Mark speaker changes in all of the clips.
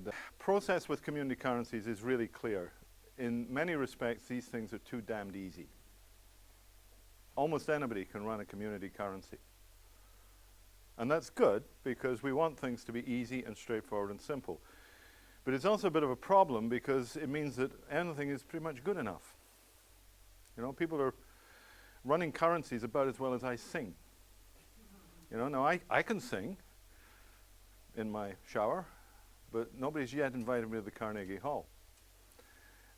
Speaker 1: And process with community currencies is really clear. In many respects, these things are too damned easy. Almost anybody can run a community currency. And that's good, because we want things to be easy and straightforward and simple. But it's also a bit of a problem, because it means that anything is pretty much good enough. You know, people are running currencies about as well as I sing. You know, now I can sing in my shower, but nobody's yet invited me to the Carnegie Hall.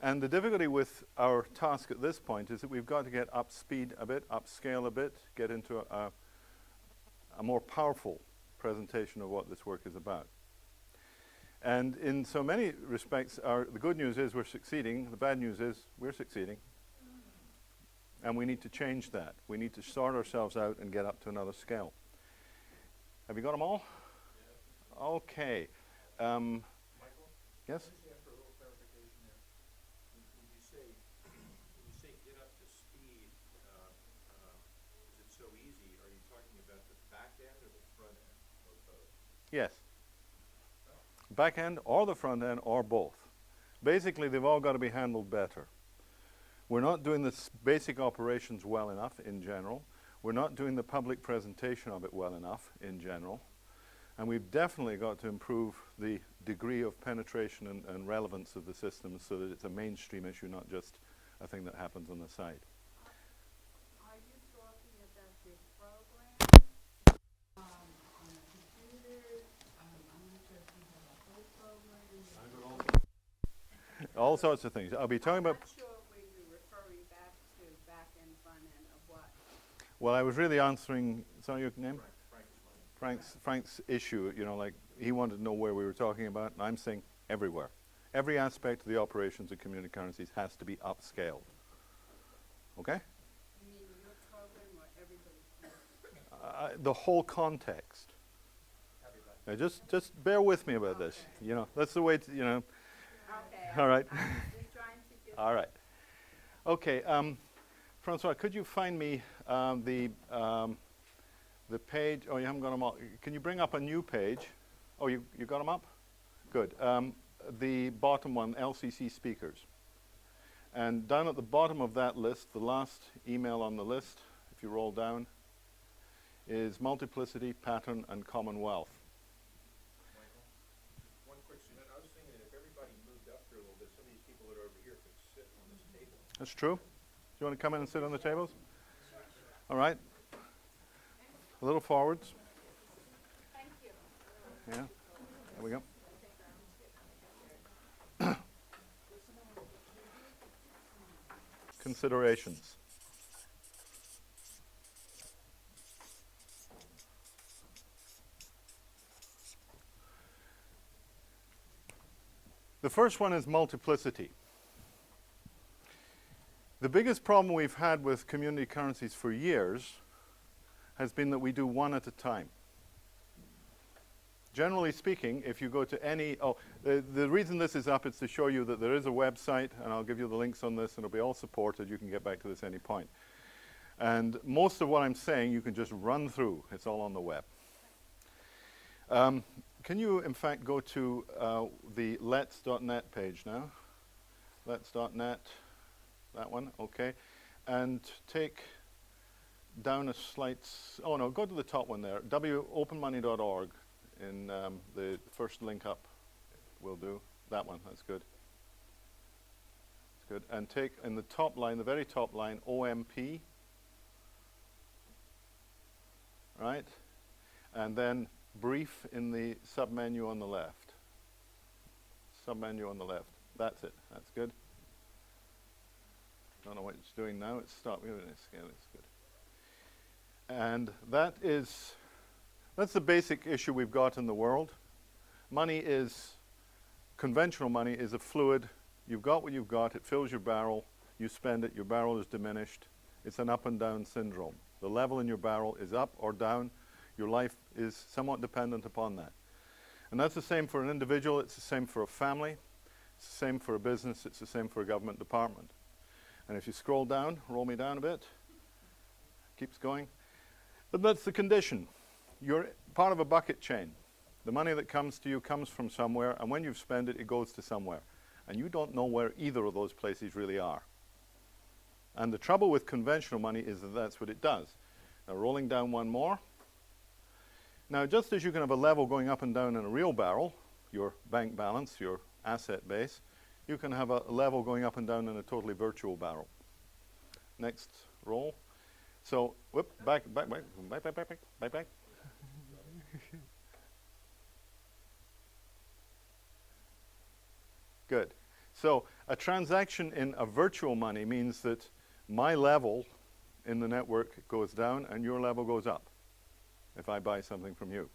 Speaker 1: And the difficulty with our task at this point is that we've got to get up speed a bit, upscale a bit, get into a more powerful presentation of what this work is about. And in so many respects, the good news is we're succeeding. The bad news is we're succeeding. And we need to change that. We need to sort ourselves out and get up to another scale. Have you got them all? Yeah. Okay.
Speaker 2: Michael?
Speaker 1: Yes?
Speaker 2: I just ask for a little clarification there. When you say get up to speed, is it so easy? Are you talking about the back end or the front end, or both?
Speaker 1: Yes. Back end or the front end or both. Basically, they've all got to be handled better. We're not doing the basic operations well enough in general. We're not doing the public presentation of it well enough in general. And we've definitely got to improve the degree of penetration and relevance of the system so that it's a mainstream issue, not just a thing that happens on the side.
Speaker 3: Are you talking about your program on a computer? I'm not sure if you have a whole program.
Speaker 1: All sorts of things. I'll be talking about.
Speaker 3: I'm not sure when you're referring back to back end, front end of what.
Speaker 1: Well, I was really answering. Sorry, your name? Frank's issue. You know, like he wanted to know where we were talking about, and I'm saying everywhere. Every aspect of the operations of community currencies has to be upscaled. Okay?
Speaker 3: You mean your program or everybody's program?
Speaker 1: The whole context. Now just bear with me about this. You know, that's the way to, you know.
Speaker 3: Okay.
Speaker 1: All right.
Speaker 3: I'm just trying to get.
Speaker 1: All right. Okay. Francois, could you find me the page? Oh, you haven't got them all. Can you bring up a new page? Oh, you got them up? Good. The bottom one, LCC speakers. And down at the bottom of that list, the last email on the list, if you roll down, is multiplicity, pattern, and commonwealth.
Speaker 2: Michael, one quick thing. I was thinking that if everybody moved up here a little bit, some of these people that are over here could sit on this table.
Speaker 1: That's true. Do you want to come in and sit on the tables? All right. A little forwards.
Speaker 3: Thank you.
Speaker 1: Yeah. There we go. Considerations. The first one is multiplicity. The biggest problem we've had with community currencies for years has been that we do one at a time. Generally speaking, if you go to any, the reason this is up is to show you that there is a website, and I'll give you the links on this, and it'll be all supported. You can get back to this any point. And most of what I'm saying, you can just run through. It's all on the web. Can you, in fact, go to the lets.net page now? Lets.net, that one, okay. And take down a slight, oh no, go to the top one there, openmoney.org. In the first link up will do. That one, that's good. That's good. And take in the top line, the very top line, OMP. Right? And then brief in the submenu on the left. Submenu on the left. That's it. That's good. Don't know what it's doing now. It's stopped. It's good. And that's the basic issue we've got in the world. Money is, conventional money is a fluid. You've got what you've got. It fills your barrel. You spend it. Your barrel is diminished. It's an up and down syndrome. The level in your barrel is up or down. Your life is somewhat dependent upon that. And that's the same for an individual. It's the same for a family. It's the same for a business. It's the same for a government department. And if you scroll down, roll me down a bit. Keeps going. But that's the condition. You're part of a bucket chain. The money that comes to you comes from somewhere, and when you've spent it, it goes to somewhere. And you don't know where either of those places really are. And the trouble with conventional money is that that's what it does. Now, rolling down one more. Now, just as you can have a level going up and down in a real barrel, your bank balance, your asset base, you can have a level going up and down in a totally virtual barrel. Next roll. So, whoop, back. Good. So, a transaction in a virtual money means that my level in the network goes down and your level goes up if I buy something from you.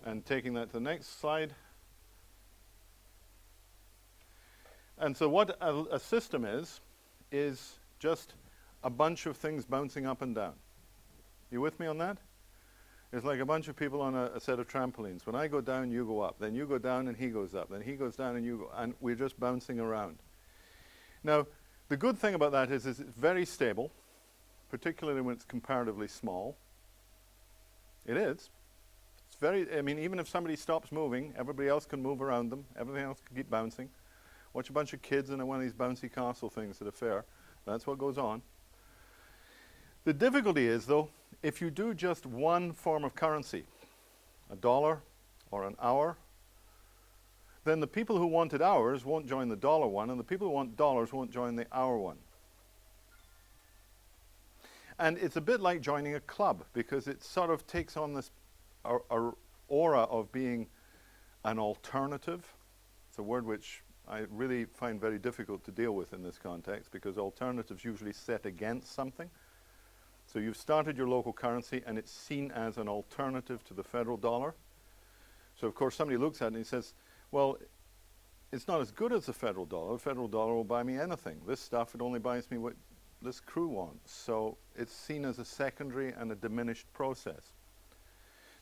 Speaker 1: And taking that to the next slide. And so what a system is just a bunch of things bouncing up and down. You with me on that? It's like a bunch of people on a set of trampolines. When I go down, you go up. Then you go down and he goes up. Then he goes down and you go. And we're just bouncing around. Now, the good thing about that is it's very stable, particularly when it's comparatively small. It is. It's very, I mean, even if somebody stops moving, everybody else can move around them. Everything else can keep bouncing. Watch a bunch of kids in one of these bouncy castle things at a fair. That's what goes on. The difficulty is, though, if you do just one form of currency, a dollar or an hour, then the people who wanted hours won't join the dollar one, and the people who want dollars won't join the hour one. And it's a bit like joining a club, because it sort of takes on this aura of being an alternative. It's a word which I really find very difficult to deal with in this context, because alternatives usually set against something. So you've started your local currency, and it's seen as an alternative to the federal dollar. So of course somebody looks at it and he says, well, it's not as good as the federal dollar. The federal dollar will buy me anything. This stuff, it only buys me what this crew wants. So it's seen as a secondary and a diminished process.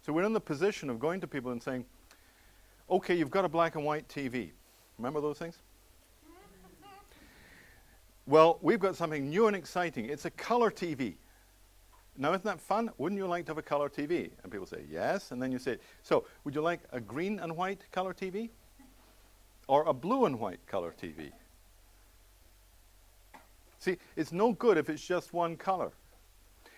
Speaker 1: So we're in the position of going to people and saying, okay, you've got a black and white TV. Remember those things? Well, we've got something new and exciting. It's a color TV. Now, isn't that fun? Wouldn't you like to have a color TV? And people say, yes. And then you say, so would you like a green and white color TV? Or a blue and white color TV? See, it's no good if it's just one color.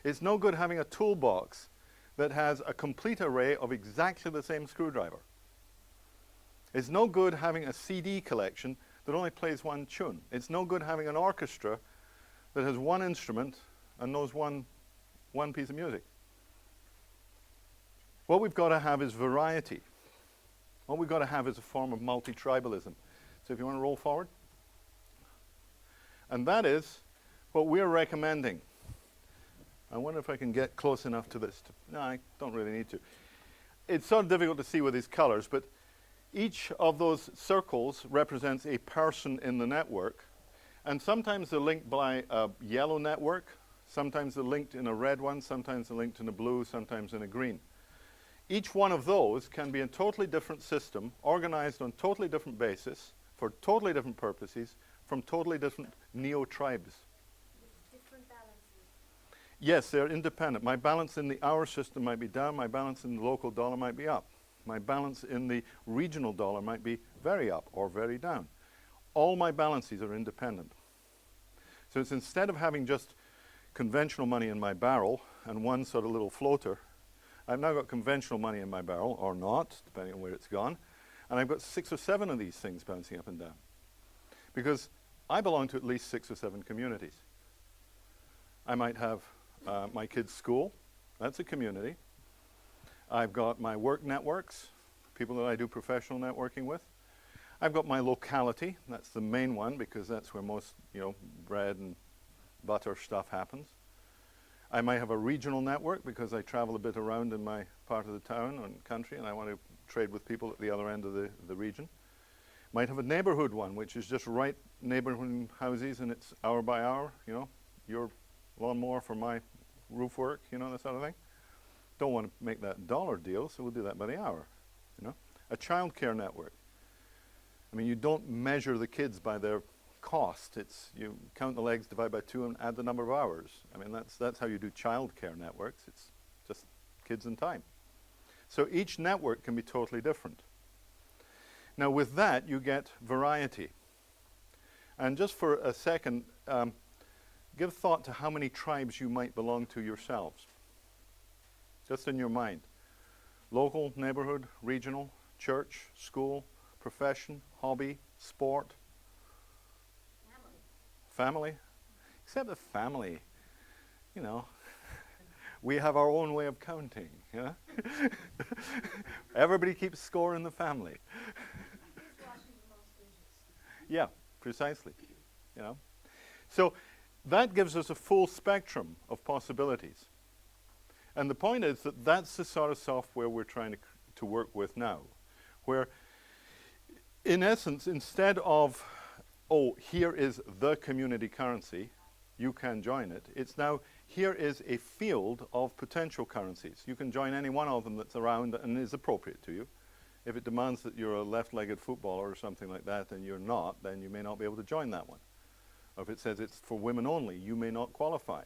Speaker 1: It's no good having a toolbox that has a complete array of exactly the same screwdriver. It's no good having a CD collection that only plays one tune. It's no good having an orchestra that has one instrument and knows one piece of music. What we've got to have is variety. What we've got to have is a form of multi-tribalism. So if you want to roll forward. And that is what we're recommending. I wonder if I can get close enough to this. No, I don't really need to. It's sort of difficult to see with these colors, but each of those circles represents a person in the network. And sometimes they're linked by a yellow network. Sometimes they're linked in a red one. Sometimes they're linked in a blue. Sometimes in a green. Each one of those can be a totally different system, organized on totally different basis, for totally different purposes, from totally different neo-tribes.
Speaker 4: Different balances.
Speaker 1: Yes, they're independent. My balance in the hour system might be down. My balance in the local dollar might be up. My balance in the regional dollar might be very up or very down. All my balances are independent. So it's instead of having just conventional money in my barrel and one sort of little floater, I've now got conventional money in my barrel, or not, depending on where it's gone, and I've got 6 or 7 of these things bouncing up and down. Because I belong to at least 6 or 7 communities. I might have my kids' school, that's a community. I've got my work networks, people that I do professional networking with. I've got my locality, that's the main one, because that's where most, bread and butter stuff happens. I might have a regional network because I travel a bit around in my part of the town and country, and I want to trade with people at the other end of the region. Might have a neighborhood one, which is just right neighborhood houses, and it's hour by hour, your lawnmower for my roof work, that sort of thing. Don't want to make that dollar deal, so we'll do that by the hour, A child care network. I mean, you don't measure the kids by their cost. It's you count the legs, divide by 2, and add the number of hours. I mean, that's how you do child care networks. It's just kids and time. So each network can be totally different. Now with that, you get variety. And just for a second, give thought to how many tribes you might belong to yourselves. Just in your mind. Local, neighborhood, regional, church, school, profession, hobby, sport. Family. Except the family, you know, we have our own way of counting, you know? Everybody keeps score in the family. Yeah, precisely, you know. So that gives us a full spectrum of possibilities. And the point is that that's the sort of software we're trying to work with now, where in essence, instead of, oh, here is the community currency, you can join it, it's now, here is a field of potential currencies. You can join any one of them that's around and is appropriate to you. If it demands that you're a left-legged footballer or something like that and you're not, then you may not be able to join that one. Or if it says it's for women only, you may not qualify.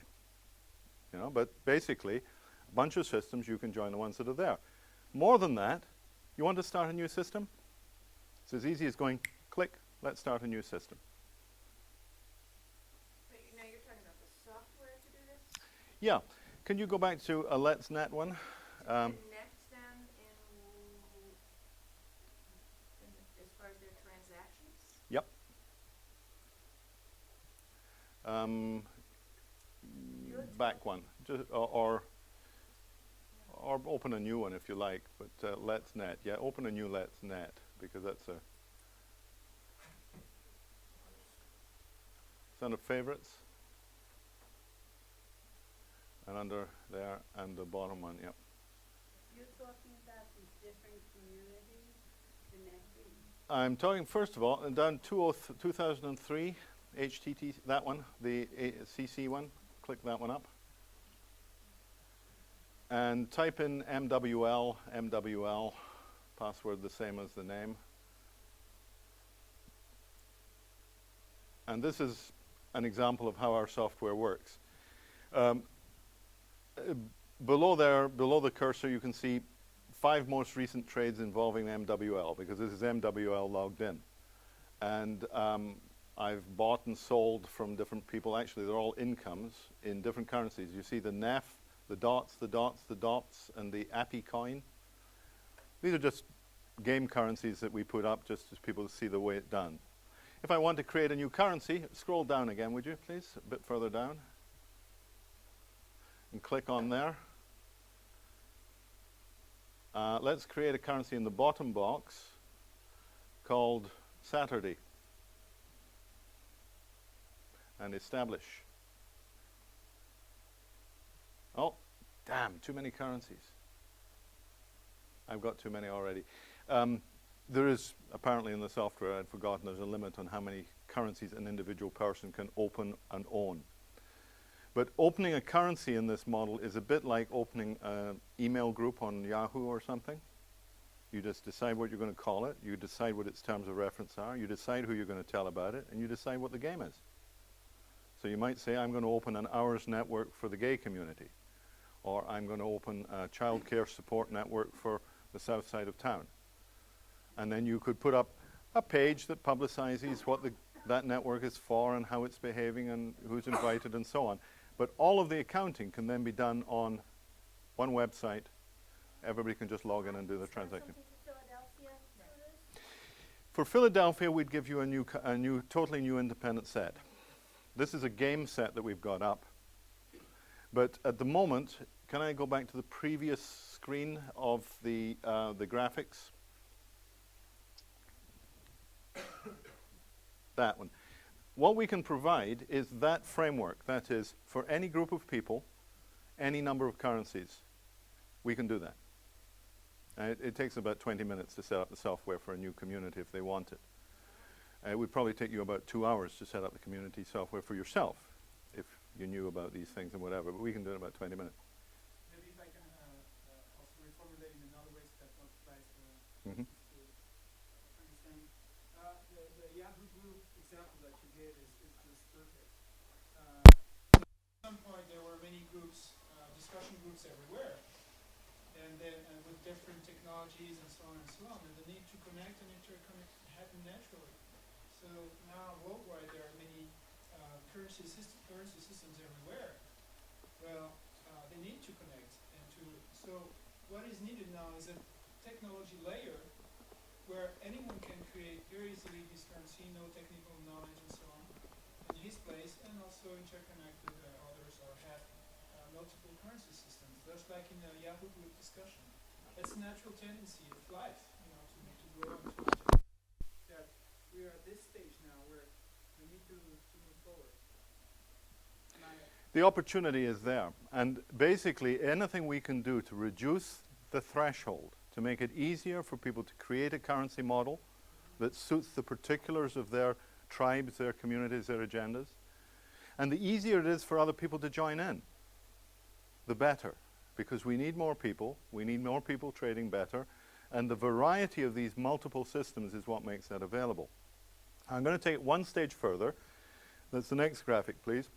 Speaker 1: You know, but basically, a bunch of systems, you can join the ones that are there. More than that, you want to start a new system? It's as easy as going, click, let's start a new system.
Speaker 3: But now you're talking about the software to do this?
Speaker 1: Yeah. Can you go back to a LETSnet one?
Speaker 3: Connect them as far as their transactions?
Speaker 1: Yep. Back one, just, or open a new one if you like, but LETSnet, yeah, open a new LETSnet, because that's a, it's under favorites, and under there, and the bottom one, yep.
Speaker 3: You're talking about these different communities connecting?
Speaker 1: I'm talking, first of all, down 2003, HTT, that one, the CC one, click that one up. And type in MWL, password the same as the name. And this is an example of how our software works. Below there, below the cursor, you can see 5 most recent trades involving MWL, because this is MWL logged in. And I've bought and sold from different people. Actually, they're all incomes in different currencies. You see the NEF, the dots, the dots, the dots, and the API coin. These are just game currencies that we put up just as people to see the way it's done. If I want to create a new currency, scroll down again, would you, please? A bit further down. And click on there. Let's create a currency in the bottom box called Saturday. And establish. Oh, damn, too many currencies. I've got too many already. There is, apparently in the software, I'd forgotten, there's a limit on how many currencies an individual person can open and own. But opening a currency in this model is a bit like opening an email group on Yahoo or something. You just decide what you're going to call it, you decide what its terms of reference are, you decide who you're going to tell about it, and you decide what the game is. So you might say, I'm going to open an hours network for the gay community, or I'm going to open a child care support network for the south side of town. And then you could put up a page that publicizes what that network is for and how it's behaving and who's invited and so on. But all of the accounting can then be done on one website. Everybody can just log in and do the transaction. For Philadelphia, we'd give you a totally new independent set. This is a game set that we've got up. But at the moment, can I go back to the previous screen of the graphics? That one. What we can provide is that framework. That is, for any group of people, any number of currencies, we can do that. It takes about 20 minutes to set up the software for a new community if they want it. It would probably take you about 2 hours to set up the community software for yourself if you knew about these things and whatever, but we can do it in about 20 minutes.
Speaker 5: Maybe if I can also reformulate in another way so that multiplies
Speaker 1: Mm-hmm.
Speaker 5: understanding. The Yahoo group example that you gave is just perfect. At some point there were many groups, discussion groups everywhere. and then with different technologies and so on and so on, and the need to connect and interconnect happen naturally. So now worldwide there are many currency systems everywhere. Well, they need to connect and to. So what is needed now is a technology layer where anyone can create very easily this currency, no technical knowledge and so on, in his place, and also interconnect with others or have multiple currency systems. Just like in the Yahoo group discussion. It's a natural tendency of life, you know, to grow and to that we are at this stage now where we need to move forward.
Speaker 1: The opportunity is there, and basically anything we can do to reduce the threshold, to make it easier for people to create a currency model that suits the particulars of their tribes, their communities, their agendas, and the easier it is for other people to join in, the better, because we need more people trading better, and the variety of these multiple systems is what makes that available. I'm going to take it one stage further. That's the next graphic, please.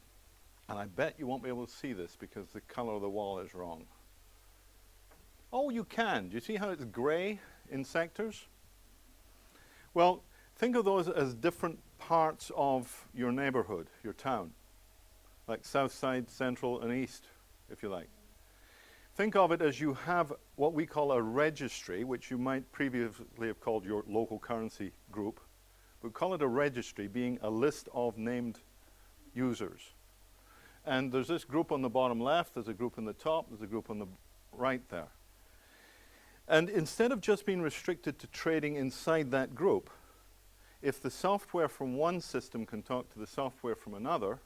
Speaker 1: And I bet you won't be able to see this because the color of the wall is wrong. Oh, you can. Do you see how it's gray in sectors? Well, think of those as different parts of your neighborhood, your town, like south side, central, and east, if you like. Think of it as you have what we call a registry, which you might previously have called your local currency group. We call it a registry, being a list of named users. And there's this group on the bottom left, there's a group on the top, there's a group on the right there. And instead of just being restricted to trading inside that group, if the software from one system can talk to the software from another,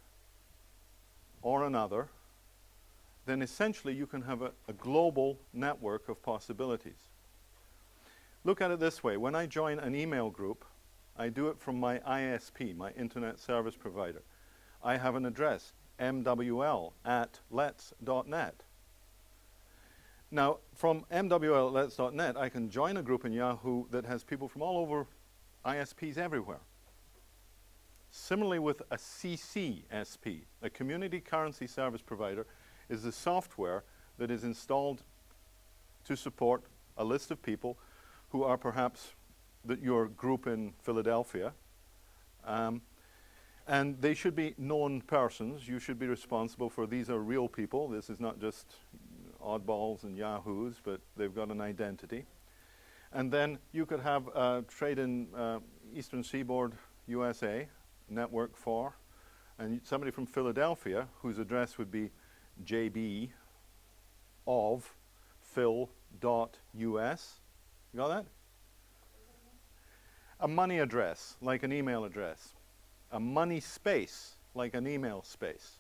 Speaker 1: or another, then essentially you can have a global network of possibilities. Look at it this way. When I join an email group, I do it from my ISP, my Internet Service Provider. I have an address, mwl@lets.net. Now, from mwl@lets.net, I can join a group in Yahoo that has people from all over ISPs everywhere. Similarly with a CCSP, a Community Currency Service Provider, is the software that is installed to support a list of people who are perhaps your group in Philadelphia. And they should be known persons. You should be responsible for these are real people. This is not just oddballs and yahoos, but they've got an identity. And then you could have trade in Eastern Seaboard, USA, network for, and somebody from Philadelphia whose address would be JB of phil.us. You got that? A money address, like an email address. A money space, like an email space.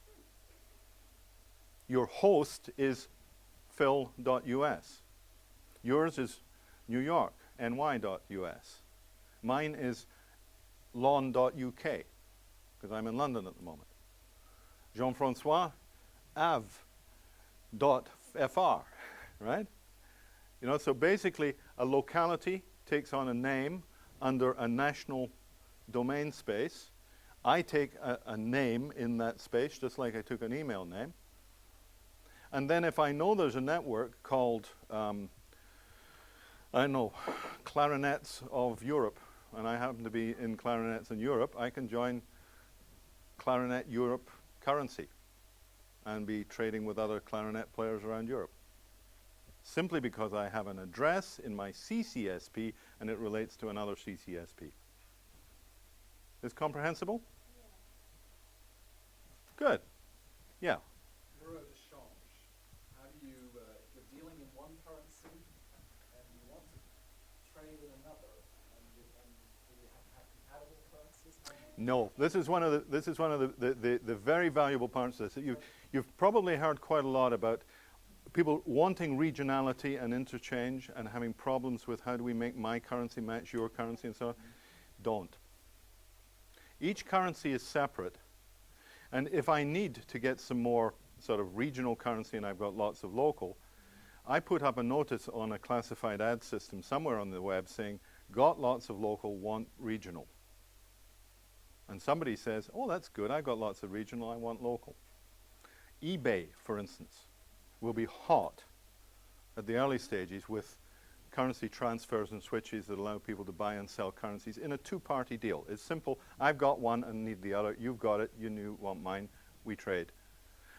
Speaker 1: Your host is phil.us. Yours is New York, ny.us. Mine is lon.uk, because I'm in London at the moment. Jean-Francois, av.fr, right? You know, so basically a locality takes on a name under a national domain space. I take a name in that space, just like I took an email name. And then if I know there's a network called, I don't know, Clarinets of Europe, and I happen to be in Clarinets in Europe, I can join Clarinet Europe currency and be trading with other clarinet players around Europe. Simply because I have an address in my CCSP and it relates to another CCSP. Is comprehensible? Good. Yeah.
Speaker 6: Euro de change. How do you, if you're dealing in one currency and you want to trade in another, and do you have compatible currencies?
Speaker 1: No, this is one of the very valuable parts of this. You've probably heard quite a lot about people wanting regionality and interchange and having problems with how do we make my currency match your currency and so on. Don't. Each currency is separate. And if I need to get some more sort of regional currency and I've got lots of local, I put up a notice on a classified ad system somewhere on the web saying, got lots of local, want regional. And somebody says, oh, that's good, I've got lots of regional, I want local. eBay, for instance, will be hot at the early stages with currency transfers and switches that allow people to buy and sell currencies in a two-party deal. It's simple. I've got one and need the other. You've got it. You want mine. We trade.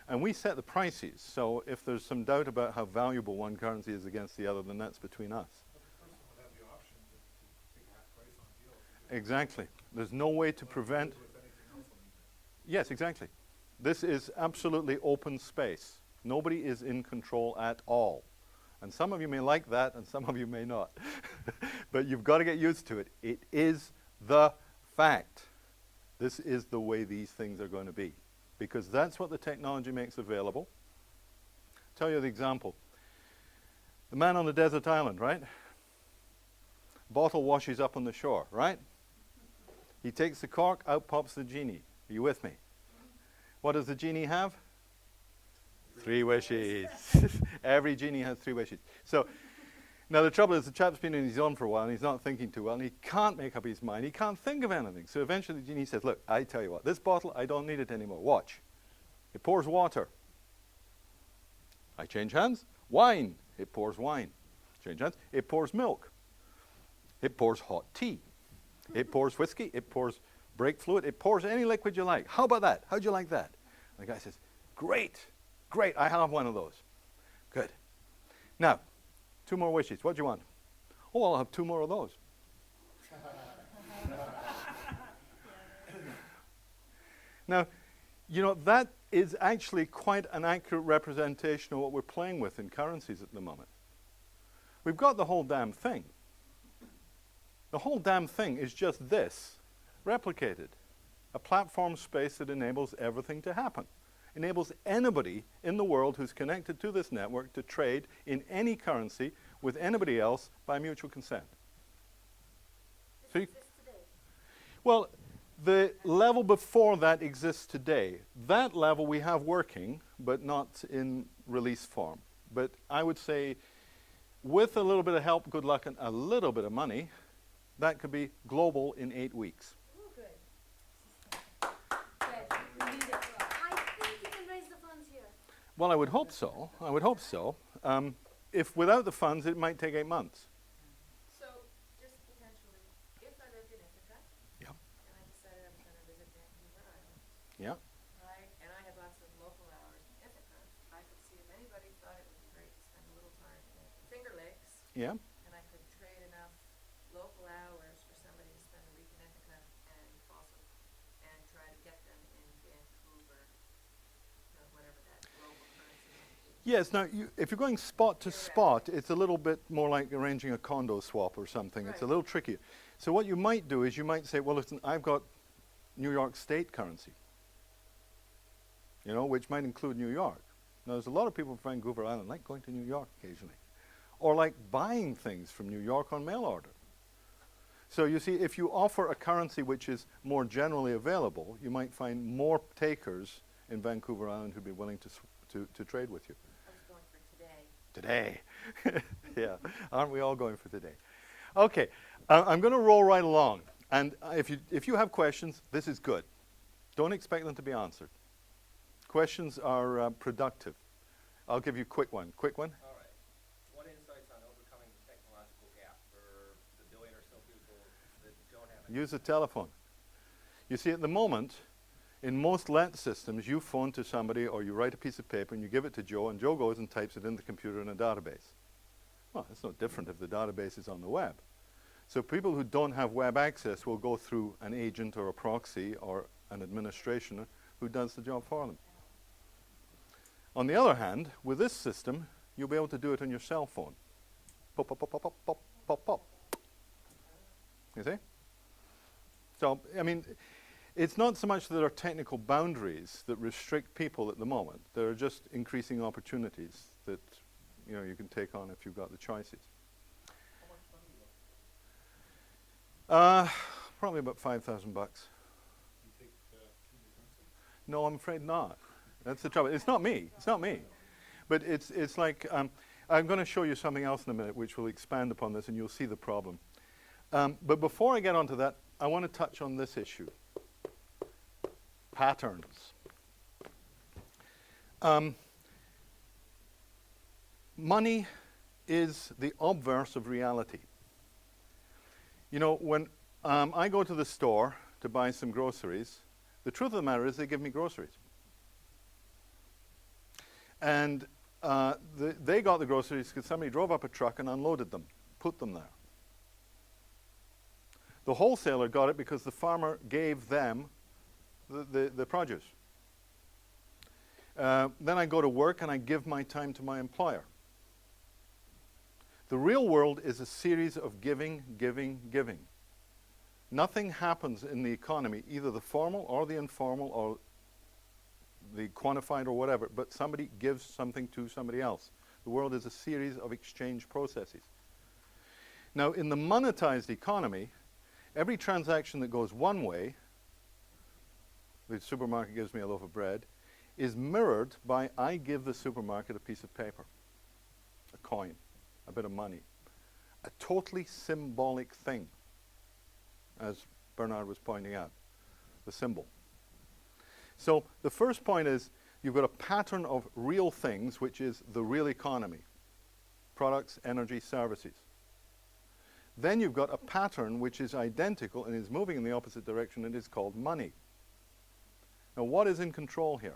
Speaker 1: And we set the prices. So if there's some doubt about how valuable one currency is against the other, then that's between us.
Speaker 2: But the person would have the option to take half price on deals.
Speaker 1: Exactly. There's no way to prevent.
Speaker 2: With anything else on eBay.
Speaker 1: Yes, exactly. This is absolutely open space. Nobody is in control at all. And some of you may like that, and some of you may not. But you've got to get used to it. It is the fact. This is the way these things are going to be. Because that's what the technology makes available. I'll tell you the example. The man on the desert island, right? Bottle washes up on the shore, right? He takes the cork, out pops the genie. Are you with me? What does the genie have? 3 wishes. Every genie has 3 wishes. So, now the trouble is the chap's been in his own for a while and he's not thinking too well and he can't make up his mind. He can't think of anything. So eventually the genie says, look, I tell you what, this bottle, I don't need it anymore. Watch. It pours water. I change hands. Wine. It pours wine. Change hands. It pours milk. It pours hot tea. It pours whiskey. It pours brake fluid. It pours any liquid you like. How about that? How'd you like that? And the guy says, great. Great, I have one of those. Good. Now, 2 more wishes. What do you want? Oh, I'll have 2 more of those. Now, you know, that is actually quite an accurate representation of what we're playing with in currencies at the moment. We've got the whole damn thing. The whole damn thing is just this, replicated. A platform space that enables everything to happen. Enables anybody in the world who's connected to this network to trade in any currency with anybody else by mutual consent.
Speaker 4: This exists today.
Speaker 1: Well, the level before that exists today. That level we have working, but not in release form. But I would say with a little bit of help, good luck, and a little bit of money, that could be global in 8 weeks.
Speaker 4: Oh, good. Good. We need it. I think you can raise the funds here.
Speaker 1: Well, I would hope so. I would hope so. If without the funds, it might take 8 months.
Speaker 7: So, just potentially, if I lived in Ithaca,
Speaker 1: Yeah.
Speaker 7: and I decided I was going to visit Vancouver Island,
Speaker 1: Yeah.
Speaker 7: right, and I had lots of local hours in Ithaca, I could see if anybody thought it would be great to spend a little time in Finger Lakes,
Speaker 1: Yeah.
Speaker 7: and I could trade enough local hours for somebody to spend a week in Ithaca and also, and try to get them in Vancouver, whatever that local currency might be.
Speaker 1: Yes, now, if you're going spot to spot, it's a little bit more like arranging a condo swap or something. It's a
Speaker 7: Right.
Speaker 1: little trickier. So what you might do is you might say, well, listen, I've got New York State currency, you know, which might include New York. Now, there's a lot of people from Vancouver Island like going to New York occasionally, or like buying things from New York on mail order. So you see, if you offer a currency which is more generally available, you might find more takers in Vancouver Island who'd be willing to trade with you.
Speaker 7: I was going for today.
Speaker 1: Today. Yeah, aren't we all going for today? Okay, I'm going to roll right along. And if you have questions, this is good. Don't expect them to be answered. Questions are productive. I'll give you a quick one. Quick one?
Speaker 8: All right. What insights on overcoming the technological gap for the billion or so people that don't have it?
Speaker 1: Use the telephone. You see, at the moment, in most LETSystems, you phone to somebody or you write a piece of paper and you give it to Joe, and Joe goes and types it in the computer in a database. Well, it's no different if the database is on the web. So people who don't have web access will go through an agent or a proxy or an administrator who does the job for them. On the other hand, with this system, you'll be able to do it on your cell phone. Pop, pop, pop, pop, pop, pop, pop, pop. You see? So, I mean, it's not so much that there are technical boundaries that restrict people at the moment. There are just increasing opportunities that, you know, you can take on if you've got the choices.
Speaker 8: How much money you look
Speaker 1: Probably about $5,000 bucks.
Speaker 2: You take community currency?
Speaker 1: No, I'm afraid not. That's the trouble. It's not me. It's not me. But it's like, I'm going to show you something else in a minute which will expand upon this and you'll see the problem. But before I get onto that, I want to touch on this issue. Patterns. Money is the obverse of reality. You know, when I go to the store to buy some groceries, the truth of the matter is they give me groceries. And they got the groceries because somebody drove up a truck and unloaded them, put them there. The wholesaler got it because the farmer gave them the produce. Then I go to work and I give my time to my employer. The real world is a series of giving, giving, giving. Nothing happens in the economy, either the formal or the informal or the quantified or whatever, but somebody gives something to somebody else. The world is a series of exchange processes. Now, in the monetized economy, every transaction that goes one way, the supermarket gives me a loaf of bread, is mirrored by I give the supermarket a piece of paper, a coin, a bit of money, a totally symbolic thing, as Bernard was pointing out, the symbol. So the first point is you've got a pattern of real things, which is the real economy, products, energy, services. Then you've got a pattern which is identical and is moving in the opposite direction, and is called money. Now, what is in control here?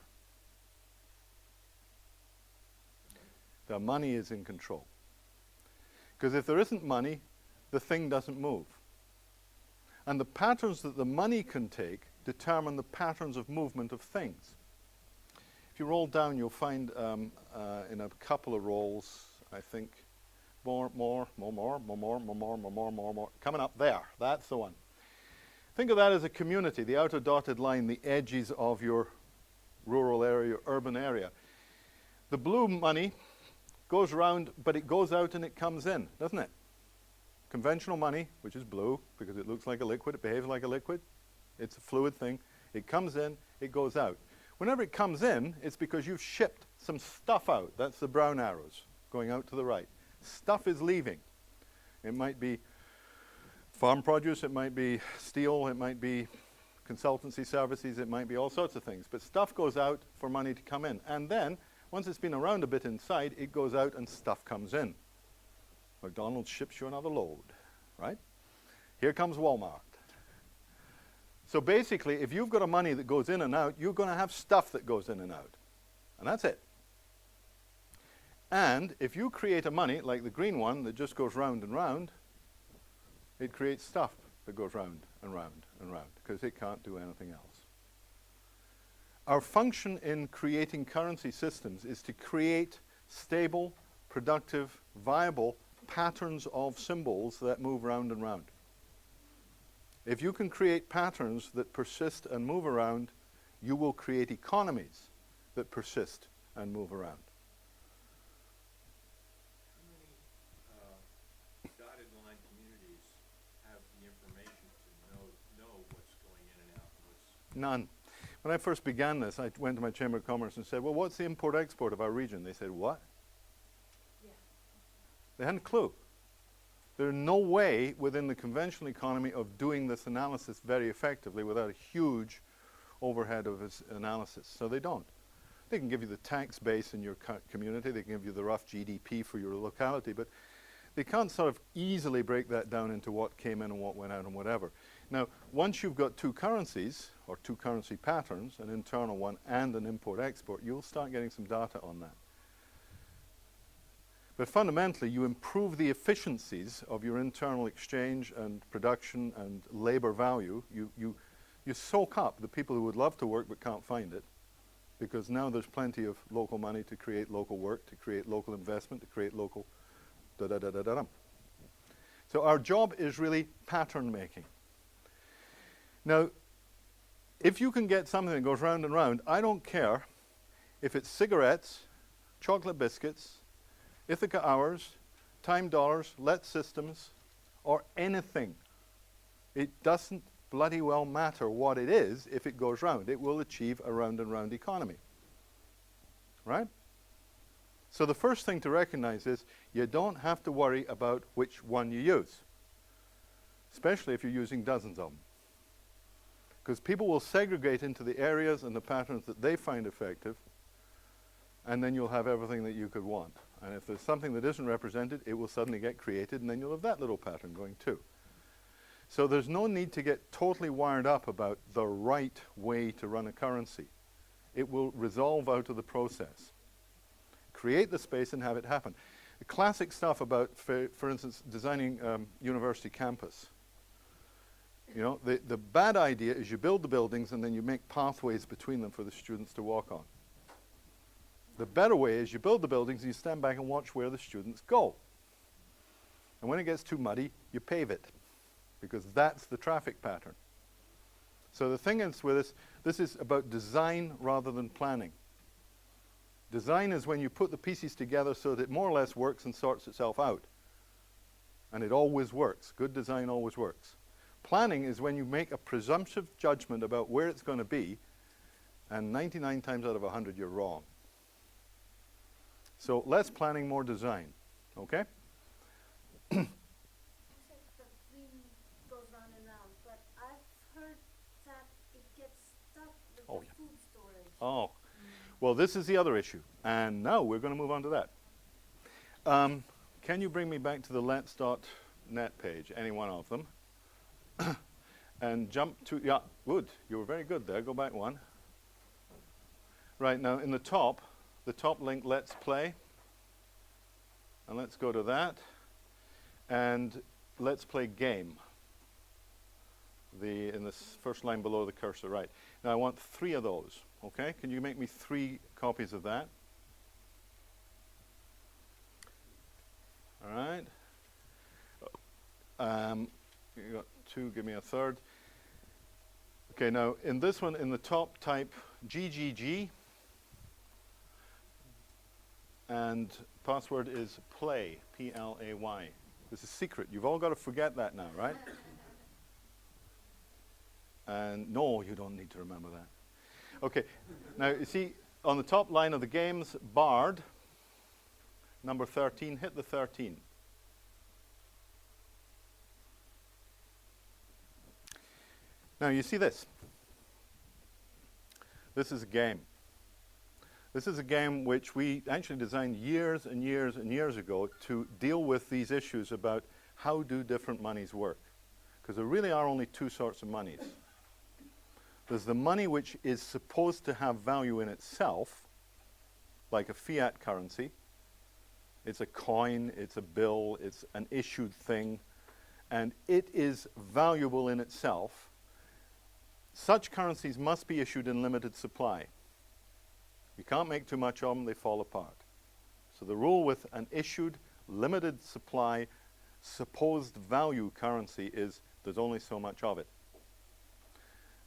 Speaker 1: The money is in control. Because if there isn't money, the thing doesn't move. And the patterns that the money can take determine the patterns of movement of things. If you roll down, you'll find in a couple of rolls, I think, more. Coming up there, that's the one. Think of that as a community, the outer dotted line, the edges of your rural area, urban area. The blue money goes around, but it goes out and it comes in, doesn't it? Conventional money, which is blue, because it looks like a liquid, it behaves like a liquid, it's a fluid thing. It comes in, it goes out. Whenever it comes in, it's because you've shipped some stuff out. That's the brown arrows going out to the right. Stuff is leaving. It might be farm produce, it might be steel, it might be consultancy services, it might be all sorts of things. But stuff goes out for money to come in. And then, once it's been around a bit inside, it goes out and stuff comes in. McDonald's ships you another load, right? Here comes Walmart. So basically, if you've got a money that goes in and out, you're going to have stuff that goes in and out. And that's it. And if you create a money, like the green one, that just goes round and round, it creates stuff that goes round and round and round, because it can't do anything else. Our function in creating currency systems is to create stable, productive, viable patterns of symbols that move round and round. If you can create patterns that persist and move around, you will create economies that persist and move around.
Speaker 2: How many dotted line communities have the information to know what's going in and out?
Speaker 1: None. When I first began this, I went to my Chamber of Commerce and said, well, what's the import-export of our region? They said, what?
Speaker 7: Yeah.
Speaker 1: They hadn't a clue. There's no way within the conventional economy of doing this analysis very effectively without a huge overhead of its analysis. So they don't. They can give you the tax base in your community, they can give you the rough GDP for your locality, but they can't sort of easily break that down into what came in and what went out and whatever. Now, once you've got two currencies, or two currency patterns, an internal one and an import-export, you'll start getting some data on that. But fundamentally, you improve the efficiencies of your internal exchange and production and labor value. You soak up the people who would love to work but can't find it, because now there's plenty of local money to create local work, to create local investment, to create local da-da-da-da-da-dum. So our job is really pattern making. Now, if you can get something that goes round and round, I don't care if it's cigarettes, chocolate biscuits, Ithaca hours, time dollars, LETSystems, or anything. It doesn't bloody well matter what it is if it goes round. It will achieve a round and round economy. Right? So the first thing to recognize is you don't have to worry about which one you use, especially if you're using dozens of them. Because people will segregate into the areas and the patterns that they find effective, and then you'll have everything that you could want. And if there's something that isn't represented, it will suddenly get created, and then you'll have that little pattern going too. So there's no need to get totally wired up about the right way to run a currency. It will resolve out of the process. Create the space and have it happen. The classic stuff about, for instance, designing university campus. You know, the bad idea is you build the buildings and then you make pathways between them for the students to walk on. The better way is you build the buildings and you stand back and watch where the students go. And when it gets too muddy, you pave it, because that's the traffic pattern. So the thing is with this is about design rather than planning. Design is when you put the pieces together so that it more or less works and sorts itself out. And it always works. Good design always works. Planning is when you make a presumptive judgment about where it's going to be, and 99 times out of 100 you're wrong. So less planning, more design. Okay?
Speaker 4: You said the green goes round and round, but I've heard that it gets stuck with
Speaker 1: Oh,
Speaker 4: the
Speaker 1: yeah.
Speaker 4: food storage.
Speaker 1: Oh. Well, this is the other issue. And now we're going to move on to that. Can you bring me back to the lets.net page, any one of them? And jump to, yeah, good. You were very good there. Go back one. Right, now in the top link, LETSplay. And let's go to that. And LETSplay game. In the first line below the cursor, right. Now I want 3 of those, okay? Can you make me 3 copies of that? All right. You got 2, give me a third. Okay, now in this one, in the top, type GGG. And password is play, P-L-A-Y. This is secret. You've all got to forget that now, right? And no, you don't need to remember that. Okay, now you see on the top line of the games, Bard, number 13, hit the 13. Now you see this. This is a game. This is a game which we actually designed years and years and years ago to deal with these issues about how do different monies work. Because there really are only 2 sorts of monies. There's the money which is supposed to have value in itself, like a fiat currency. It's a coin, it's a bill, it's an issued thing, and it is valuable in itself. Such currencies must be issued in limited supply. You can't make too much of them, they fall apart. So the rule with an issued, limited supply, supposed value currency is there's only so much of it.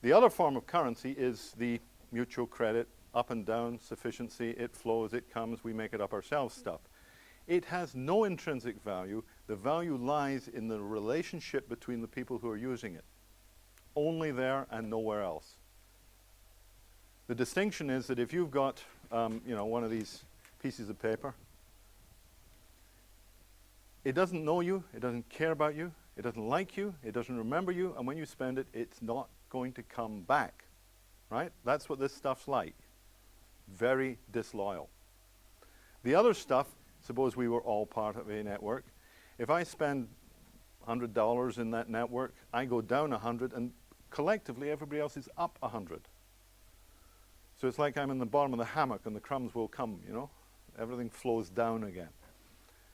Speaker 1: The other form of currency is the mutual credit, up and down, sufficiency, it flows, it comes, we make it up ourselves stuff. It has no intrinsic value. The value lies in the relationship between the people who are using it. Only there and nowhere else. The distinction is that if you've got, one of these pieces of paper, it doesn't know you, it doesn't care about you, it doesn't like you, it doesn't remember you, and when you spend it, it's not going to come back, right? That's what this stuff's like. Very disloyal. The other stuff, suppose we were all part of a network. If I spend $100 in that network, I go down 100, and collectively everybody else is up 100. So it's like I'm in the bottom of the hammock and the crumbs will come, you know? Everything flows down again.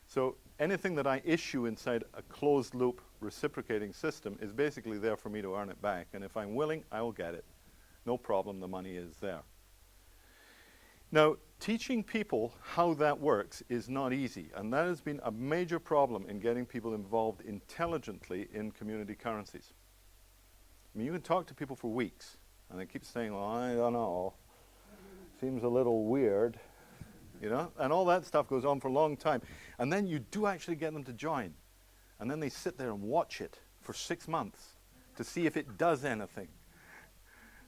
Speaker 1: So anything that I issue inside a closed loop reciprocating system is basically there for me to earn it back. And if I'm willing, I will get it. No problem, the money is there. Now, teaching people how that works is not easy. And that has been a major problem in getting people involved intelligently in community currencies. I mean, you can talk to people for weeks, and they keep saying, well, I don't know. Seems a little weird, you know? And all that stuff goes on for a long time. And then you do actually get them to join. And then they sit there and watch it for 6 months to see if it does anything.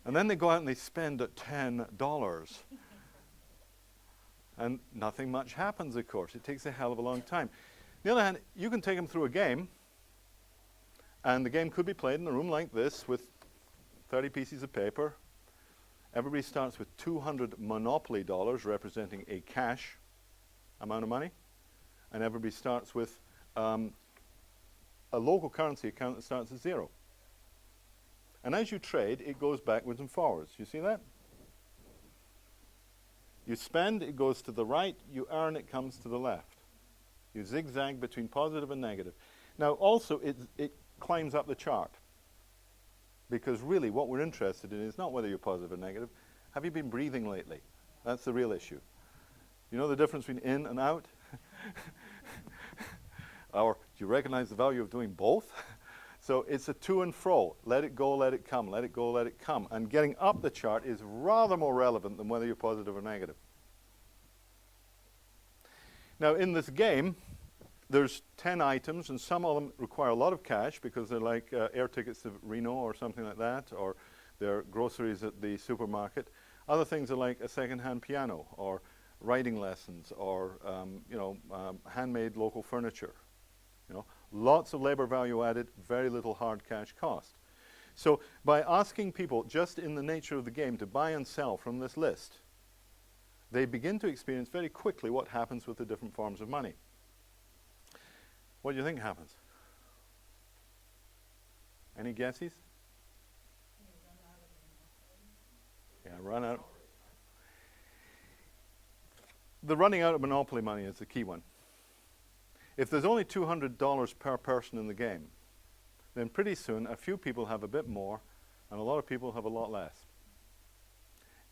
Speaker 1: And then they go out and they spend $10. And nothing much happens, of course. It takes a hell of a long time. On the other hand, you can take them through a game, and the game could be played in a room like this with 30 pieces of paper. Everybody starts with 200 monopoly dollars, representing a cash amount of money. And everybody starts with a local currency account that starts at 0. And as you trade, it goes backwards and forwards. You see that? You spend, it goes to the right. You earn, it comes to the left. You zigzag between positive and negative. Now, also, it climbs up the chart. Because really, what we're interested in is not whether you're positive or negative. Have you been breathing lately? That's the real issue. You know the difference between in and out? Or do you recognize the value of doing both? So it's a to and fro. Let it go, let it come, let it go, let it come. And getting up the chart is rather more relevant than whether you're positive or negative. Now, in this game, there's 10 items, and some of them require a lot of cash because they're like air tickets to Reno or something like that, or they're groceries at the supermarket. Other things are like a second-hand piano, or writing lessons, or handmade local furniture. Lots of labor value added, very little hard cash cost. So by asking people, just in the nature of the game, to buy and sell from this list, they begin to experience very quickly what happens with the different forms of money. What do you think happens? Any guesses? Yeah, run out. The running out of monopoly money is the key one. If there's only $200 per person in the game, then pretty soon a few people have a bit more and a lot of people have a lot less.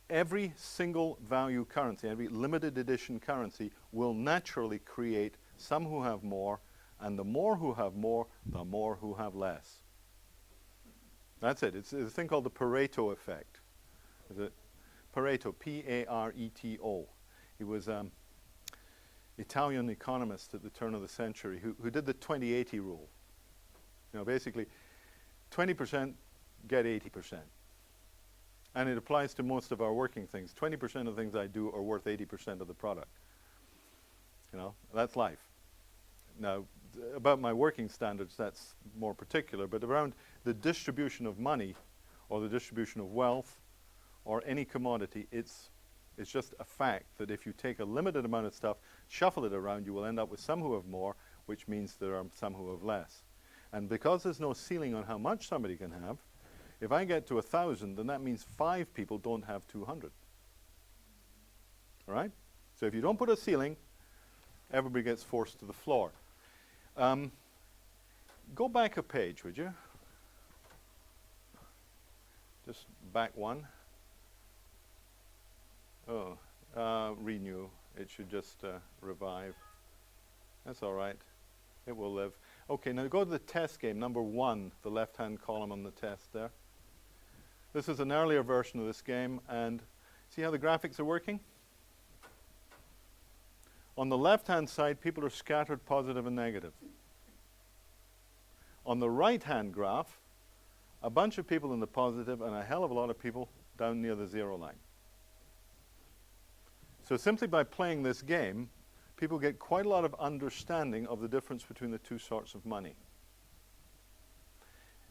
Speaker 1: Every single value currency, every limited edition currency will naturally create some who have more, and the more who have more, the more who have less. That's it. It's a thing called the Pareto effect. Is it? Pareto, P-A-R-E-T-O. He was Italian economist at the turn of the century who did the 20-80 rule. Basically, 20% get 80%. And it applies to most of our working things. 20% of the things I do are worth 80% of the product. That's life. Now, about my working standards, that's more particular, but around the distribution of money or the distribution of wealth or any commodity, it's just a fact that if you take a limited amount of stuff, shuffle it around, you will end up with some who have more, which means there are some who have less. And because there's no ceiling on how much somebody can have, if I get to 1,000, then that means 5 people don't have 200. All right? So if you don't put a ceiling, everybody gets forced to the floor. Go back a page, would you? Just back one. Renew. It should just revive. That's all right. It will live. Okay, now go to the test game, number 1, the left-hand column on the test there. This is an earlier version of this game, and see how the graphics are working? On the left-hand side, people are scattered positive and negative. On the right-hand graph, a bunch of people in the positive and a hell of a lot of people down near the 0 line. So simply by playing this game, people get quite a lot of understanding of the difference between the two sorts of money.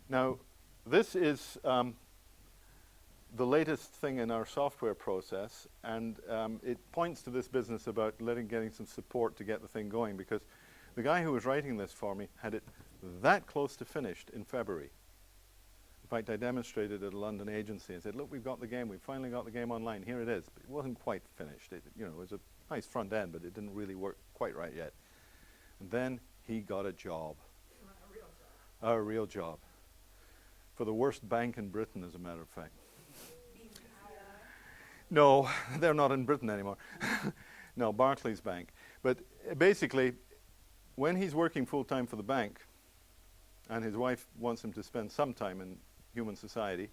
Speaker 1: Now, this is the latest thing in our software process, and it points to this business about getting some support to get the thing going, because the guy who was writing this for me had it that close to finished in February. In fact, I demonstrated at a London agency and said, look, we've got the game. We've finally got the game online. Here it is. But it wasn't quite finished. It was a nice front end, but it didn't really work quite right yet. And then he got a job.
Speaker 5: A real job.
Speaker 1: A real job. For the worst bank in Britain, as a matter of fact. No, they're not in Britain anymore. No, Barclays Bank. But basically, when he's working full-time for the bank, and his wife wants him to spend some time in human society,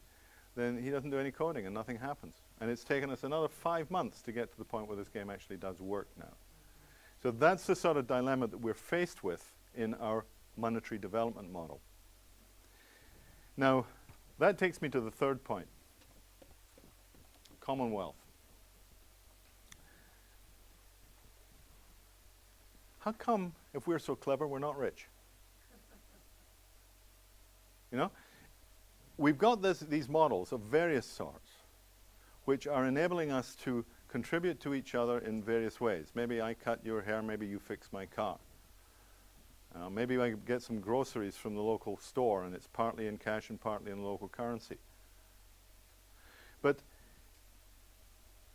Speaker 1: then he doesn't do any coding and nothing happens. And it's taken us another 5 months to get to the point where this game actually does work now. So that's the sort of dilemma that we're faced with in our monetary development model. Now, that takes me to the third point. Commonwealth. How come, if we're so clever, we're not rich? We've got these models of various sorts. which are enabling us to contribute to each other in various ways. Maybe I cut your hair, maybe you fix my car. Maybe I get some groceries from the local store and it's partly in cash and partly in local currency. But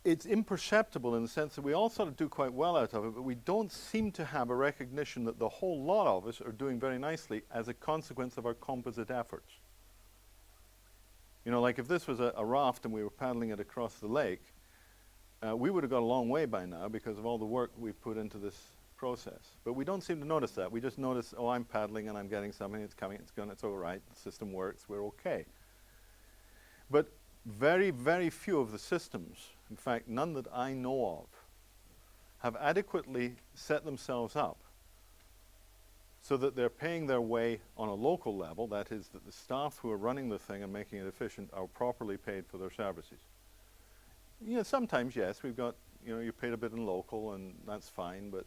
Speaker 1: it's imperceptible in the sense that we all sort of do quite well out of it, but we don't seem to have a recognition that the whole lot of us are doing very nicely as a consequence of our composite efforts. You know, like if this was a raft and we were paddling it across the lake, we would have got a long way by now because of all the work we've put into this process. But we don't seem to notice that. We just notice, oh, I'm paddling and I'm getting something, it's coming, it's going, it's all right, the system works, we're okay. But very, very few of the systems, in fact, none that I know of, have adequately set themselves up so that they're paying their way on a local level, that is, that the staff who are running the thing and making it efficient are properly paid for their services. You know, sometimes, yes, we've got, you know, you're paid a bit in local and that's fine, but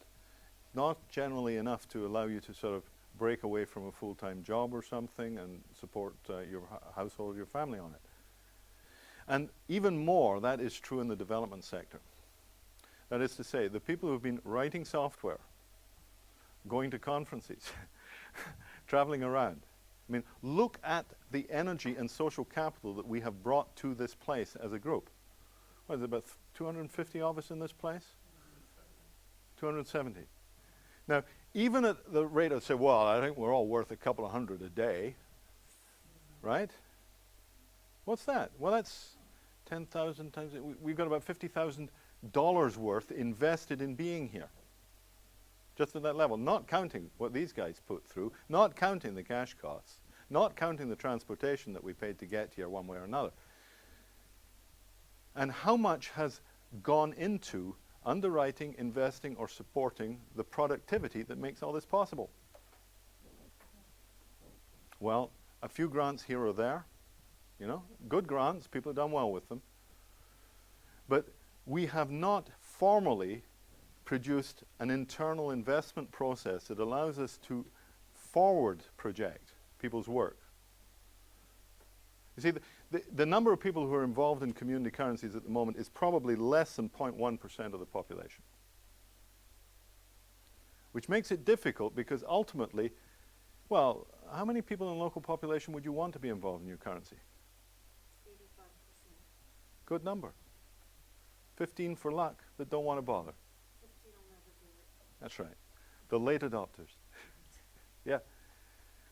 Speaker 1: not generally enough to allow you to sort of break away from a full-time job or something and support your household, your family on it. And even more, that is true in the development sector. That is to say, the people who have been writing software, going to conferences, traveling around. I mean, look at the energy and social capital that we have brought to this place as a group. What is it, about 250 of us in this place? 270. Now, even at the rate of, say, well, I think we're all worth a couple of hundred a day, right? What's that? Well, that's 10,000 times, we've got about $50,000 worth invested in being here. Just at that level, not counting what these guys put through, not counting the cash costs, not counting the transportation that we paid to get here one way or another. And how much has gone into underwriting, investing, or supporting the productivity that makes all this possible? Well, a few grants here or there, you know, good grants, people have done well with them. But we have not formally produced an internal investment process that allows us to forward project people's work. You see, the number of people who are involved in community currencies at the moment is probably less than 0.1% of the population. Which makes it difficult because ultimately, well, how many people in the local population would you want to be involved in your currency?
Speaker 4: 85%.
Speaker 1: Good number. 15 for luck that don't want to bother.
Speaker 4: 50 will never do it.
Speaker 1: That's right. The late adopters. Yeah.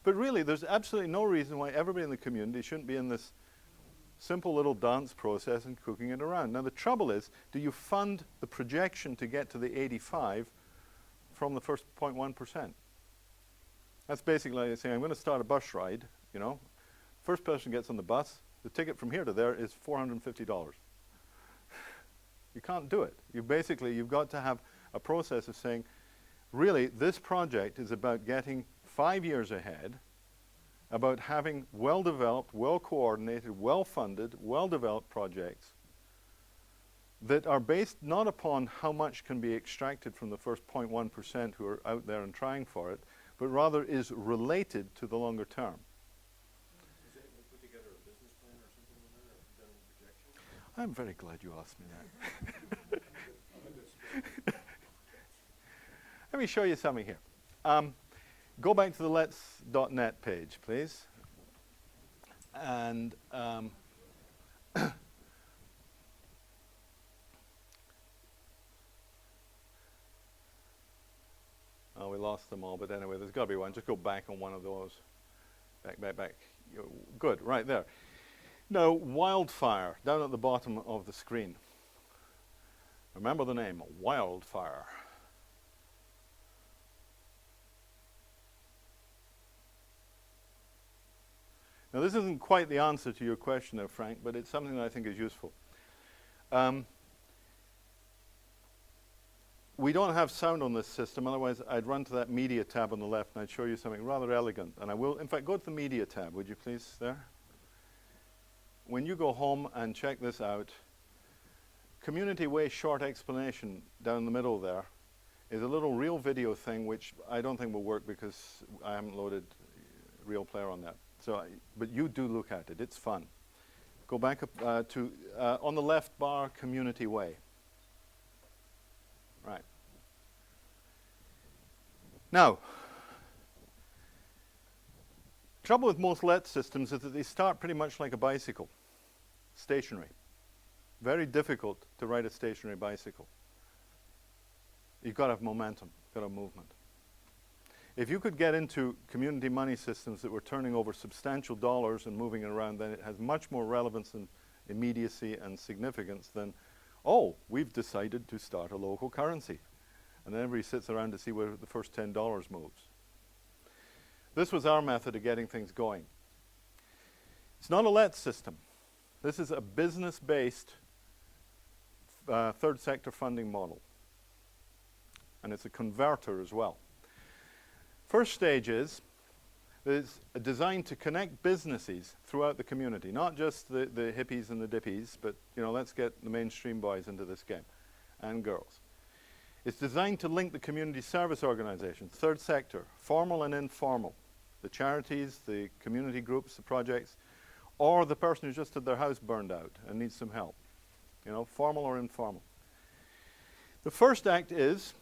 Speaker 1: But really, there's absolutely no reason why everybody in the community shouldn't be in this simple little dance process and cooking it around. Now, the trouble is, do you fund the projection to get to the 85 from the first 0.1%? That's basically like saying, I'm going to start a bus ride, you know. First person gets on the bus, the ticket from here to there is $450. You can't do it. You've got to have a process of saying, really, this project is about getting 5 years ahead, about having well-developed, well-coordinated, well-funded, well-developed projects that are based not upon how much can be extracted from the first 0.1% who are out there and trying for it, but rather is related to the longer term.
Speaker 2: Has anyone put together a business plan or something like that, or done any projections?
Speaker 1: I'm very glad you asked me that. Let me show you something here. Go back to the LETS.net page, please. And oh, we lost them all, but anyway, there's got to be one. Just go back on one of those. Back. Good, right there. Now, wildfire, down at the bottom of the screen. Remember the name, wildfire. Now, this isn't quite the answer to your question there, Frank, but it's something that I think is useful. We don't have sound on this system, otherwise I'd run to that media tab on the left and I'd show you something rather elegant. And I will, in fact, go to the media tab, would you please, there? When you go home and check this out, Community Way short explanation down the middle there is a little real video thing which I don't think will work because I haven't loaded Real Player on that. So, but you do look at it, it's fun. Go back up to, on the left bar, community way. Right. Now, trouble with most LET systems is that they start pretty much like a bicycle, stationary. Very difficult to ride a stationary bicycle. You've got to have momentum, got to have movement. If you could get into community money systems that were turning over substantial dollars and moving it around, then it has much more relevance and immediacy and significance than, oh, we've decided to start a local currency. And then everybody sits around to see where the first $10 moves. This was our method of getting things going. It's not a LET system. This is a business-based third sector funding model. And it's a converter as well. First stage is designed to connect businesses throughout the community, not just the hippies and the dippies, but let's get the mainstream boys into this game, and girls. It's designed to link the community service organizations, third sector, formal and informal, the charities, the community groups, the projects, or the person who's just had their house burned out and needs some help, formal or informal. The first act is,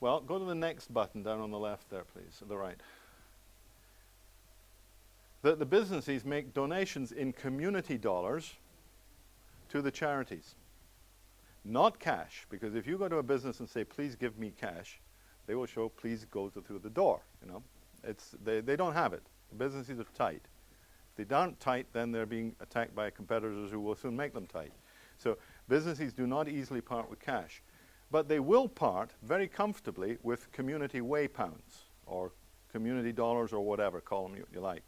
Speaker 1: well, go to the next button down on the left there, please, to the right. The businesses make donations in community dollars to the charities. Not cash, because if you go to a business and say, please give me cash, they will show, please go through the door, They don't have it. The businesses are tight. If they aren't tight, then they're being attacked by competitors who will soon make them tight. So businesses do not easily part with cash. But they will part very comfortably with community way pounds or community dollars or whatever, call them you like.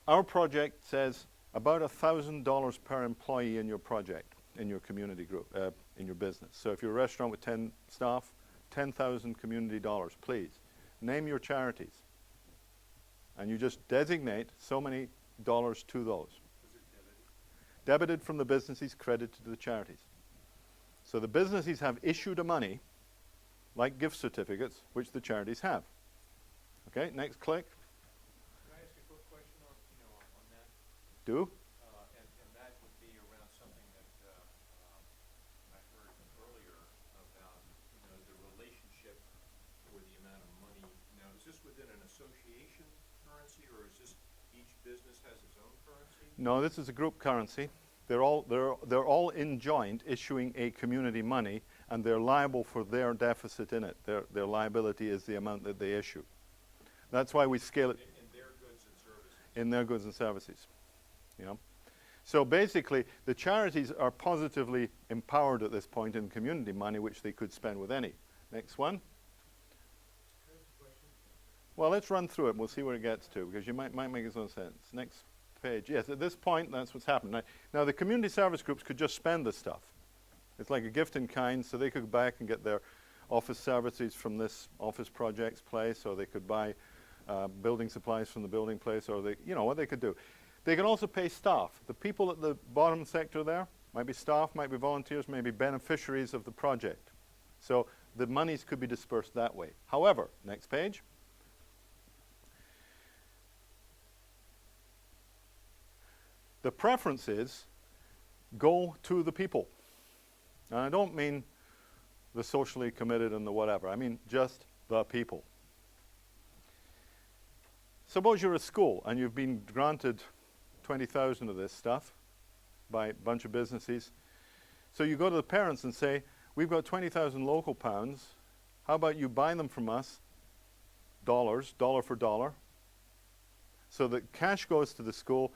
Speaker 1: Our project says about $1,000 per employee in your project, in your community group, in your business. So if you're a restaurant with 10 staff, 10,000 community dollars, please. Name your charities. And you just designate so many dollars to those.
Speaker 2: Was it debited?
Speaker 1: Debited from the businesses, credited to the charities. So the businesses have issued a money, like gift certificates, which the charities have. Okay, next click.
Speaker 2: Can I ask a quick question on that?
Speaker 1: Do.
Speaker 2: And that would be around something that I heard earlier about, the relationship or the amount of money. Now, is this within an association currency, or is this each business has its own currency?
Speaker 1: No, this is a group currency. They're all in joint issuing a community money, and they're liable for their deficit in it. Their liability is the amount that they issue. That's why we scale it.
Speaker 2: In their goods and services.
Speaker 1: In their goods and services. So basically, the charities are positively empowered at this point in community money, which they could spend with any. Next one. Well, let's run through it and we'll see where it gets to, because you might make its own sense. Next page. Yes, at this point, that's what's happened. Now, the community service groups could just spend this stuff. It's like a gift in kind, so they could go back and get their office services from this office projects place, or they could buy building supplies from the building place, or what they could do. They can also pay staff. The people at the bottom sector there might be staff, might be volunteers, might be beneficiaries of the project. So the monies could be dispersed that way. However, next page. The preference is go to the people. And I don't mean the socially committed and the whatever. I mean just the people. Suppose you're a school and you've been granted 20,000 of this stuff by a bunch of businesses. So you go to the parents and say, we've got 20,000 local pounds. How about you buy them from us, dollars, dollar for dollar, so that cash goes to the school,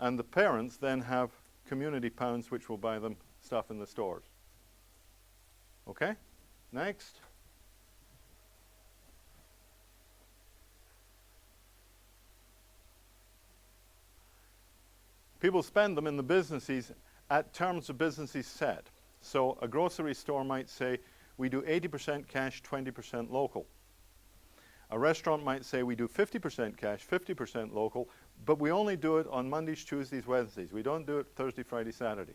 Speaker 1: and the parents then have community pounds which will buy them stuff in the stores. Okay? Next. People spend them in the businesses at terms of businesses set. So a grocery store might say, we do 80% cash, 20% local. A restaurant might say, we do 50% cash, 50% local, but we only do it on Mondays, Tuesdays, Wednesdays. We don't do it Thursday, Friday, Saturday.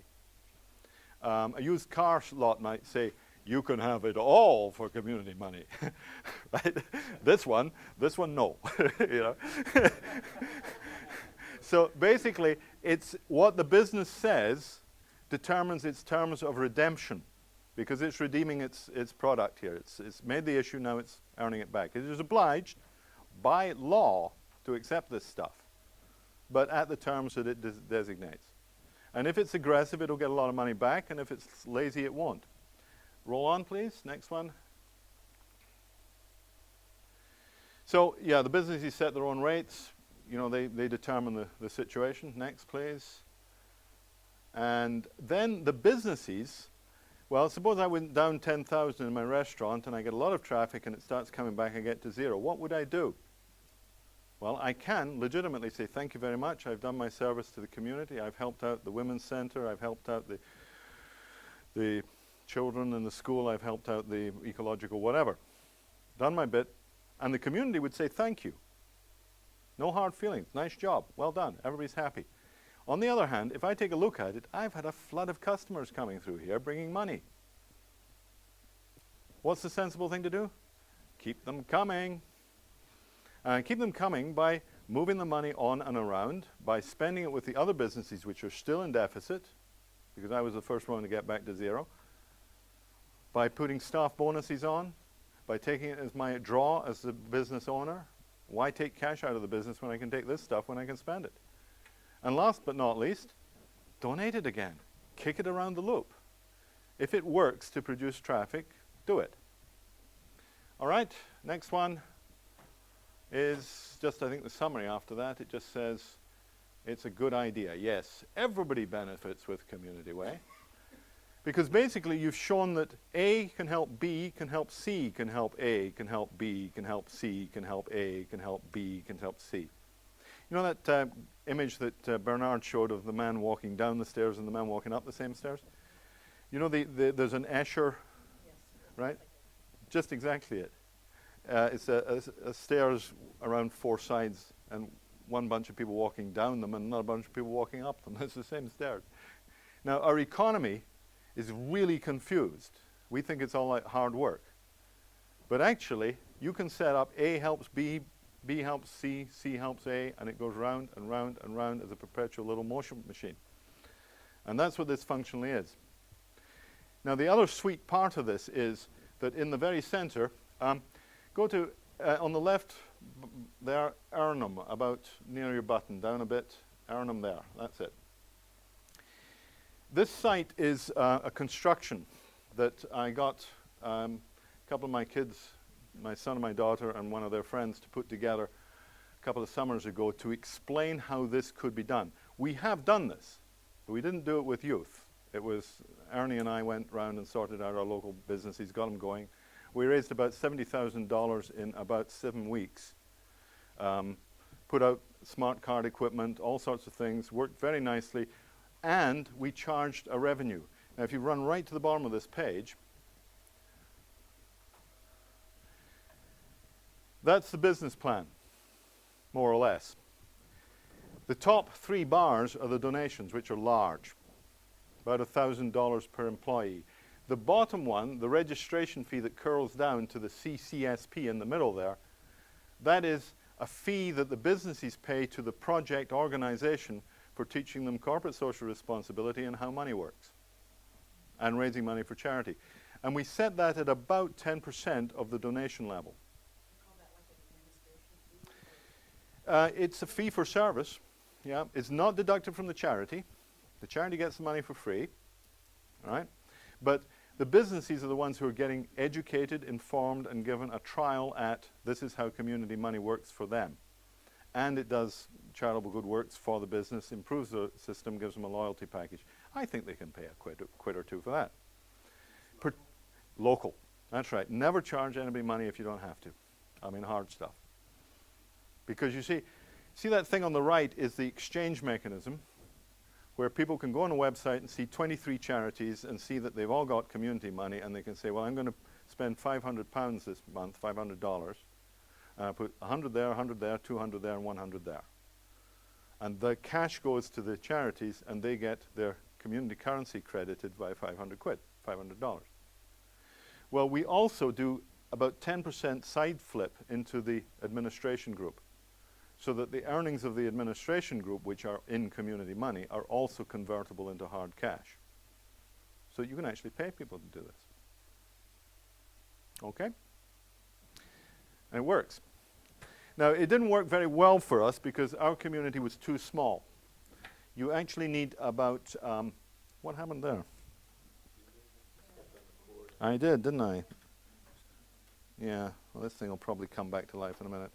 Speaker 1: A used car lot might say, you can have it all for community money. Right? This one, no. So basically, it's what the business says determines its terms of redemption, because it's redeeming its product here. It's made the issue, now it's earning it back. It is obliged by law to accept this stuff, but at the terms that it designates. And if it's aggressive, it'll get a lot of money back, and if it's lazy, it won't. Roll on, please. Next one. So, yeah, the businesses set their own rates. You know, they determine the situation. Next, please. And then the businesses, well, suppose I went down 10,000 in my restaurant and I get a lot of traffic and it starts coming back, I get to 0. What would I do? Well, I can legitimately say, thank you very much. I've done my service to the community. I've helped out the women's center. I've helped out the children in the school. I've helped out the ecological whatever. Done my bit. And the community would say, thank you. No hard feelings. Nice job. Well done. Everybody's happy. On the other hand, if I take a look at it, I've had a flood of customers coming through here bringing money. What's the sensible thing to do? Keep them coming. Keep them coming by moving the money on and around, by spending it with the other businesses which are still in deficit, because I was the first one to get back to 0, by putting staff bonuses on, by taking it as my draw as the business owner. Why take cash out of the business when I can take this stuff when I can spend it? And last but not least, donate it again. Kick it around the loop. If it works to produce traffic, do it. All right, next one is just, I think, the summary after that. It just says it's a good idea. Yes, everybody benefits with Community Way. Because basically you've shown that A can help B, can help C, can help A, can help B, can help C, can help A, can help B, can help C. You know that image that Bernard showed of the man walking down the stairs and the man walking up the same stairs? You know, there's an Escher, right? Just exactly it. It's a stairs around 4 sides and one bunch of people walking down them and another bunch of people walking up them. It's the same stairs. Now, our economy is really confused. We think it's all like hard work. But actually, you can set up A helps B, B helps C, C helps A, and it goes round and round and round as a perpetual little motion machine. And that's what this functionally is. Now, the other sweet part of this is that in the very center, go to, on the left there, Arnhem, about near your button, down a bit, Arnhem there, that's it. This site is a construction that I got a couple of my kids, my son and my daughter and one of their friends, to put together a couple of summers ago to explain how this could be done. We have done this, but we didn't do it with youth. It was Ernie and I went round and sorted out our local businesses, got them going. We raised about $70,000 in about 7 weeks. Put out smart card equipment, all sorts of things, worked very nicely. And we charged a revenue. Now, if you run right to the bottom of this page, that's the business plan, more or less. The top 3 bars are the donations, which are large, about $1,000 per employee. The bottom one, the registration fee that curls down to the CCSP in the middle there, that is a fee that the businesses pay to the project organization for teaching them corporate social responsibility and how money works, and raising money for charity. And we set that at about 10% of the donation level.
Speaker 7: You call that like an administration fee?
Speaker 1: It's a fee for service. Yeah, it's not deducted from the charity. The charity gets the money for free, all right? But the businesses are the ones who are getting educated, informed, and given a trial at this is how community money works for them. And it does charitable good works for the business, improves the system, gives them a loyalty package. I think they can pay a quid or two for that. Local. That's right. Never charge anybody money if you don't have to. I mean, hard stuff. Because you see that thing on the right is the exchange mechanism, where people can go on a website and see 23 charities and see that they've all got community money, and they can say, well, I'm going to spend £500 this month, $500. Put 100 there, 100 there, 200 there, and 100 there. And the cash goes to the charities, and they get their community currency credited by 500 quid, $500. Well, we also do about 10% side flip into the administration group. so that the earnings of the administration group, which are in community money, are also convertible into hard cash. So you can actually pay people to do this. Okay? And it works. Now, it didn't work very well for us because our community was too small. You actually need about, what happened there? I did, didn't I? Yeah, well, this thing will probably come back to life in a minute.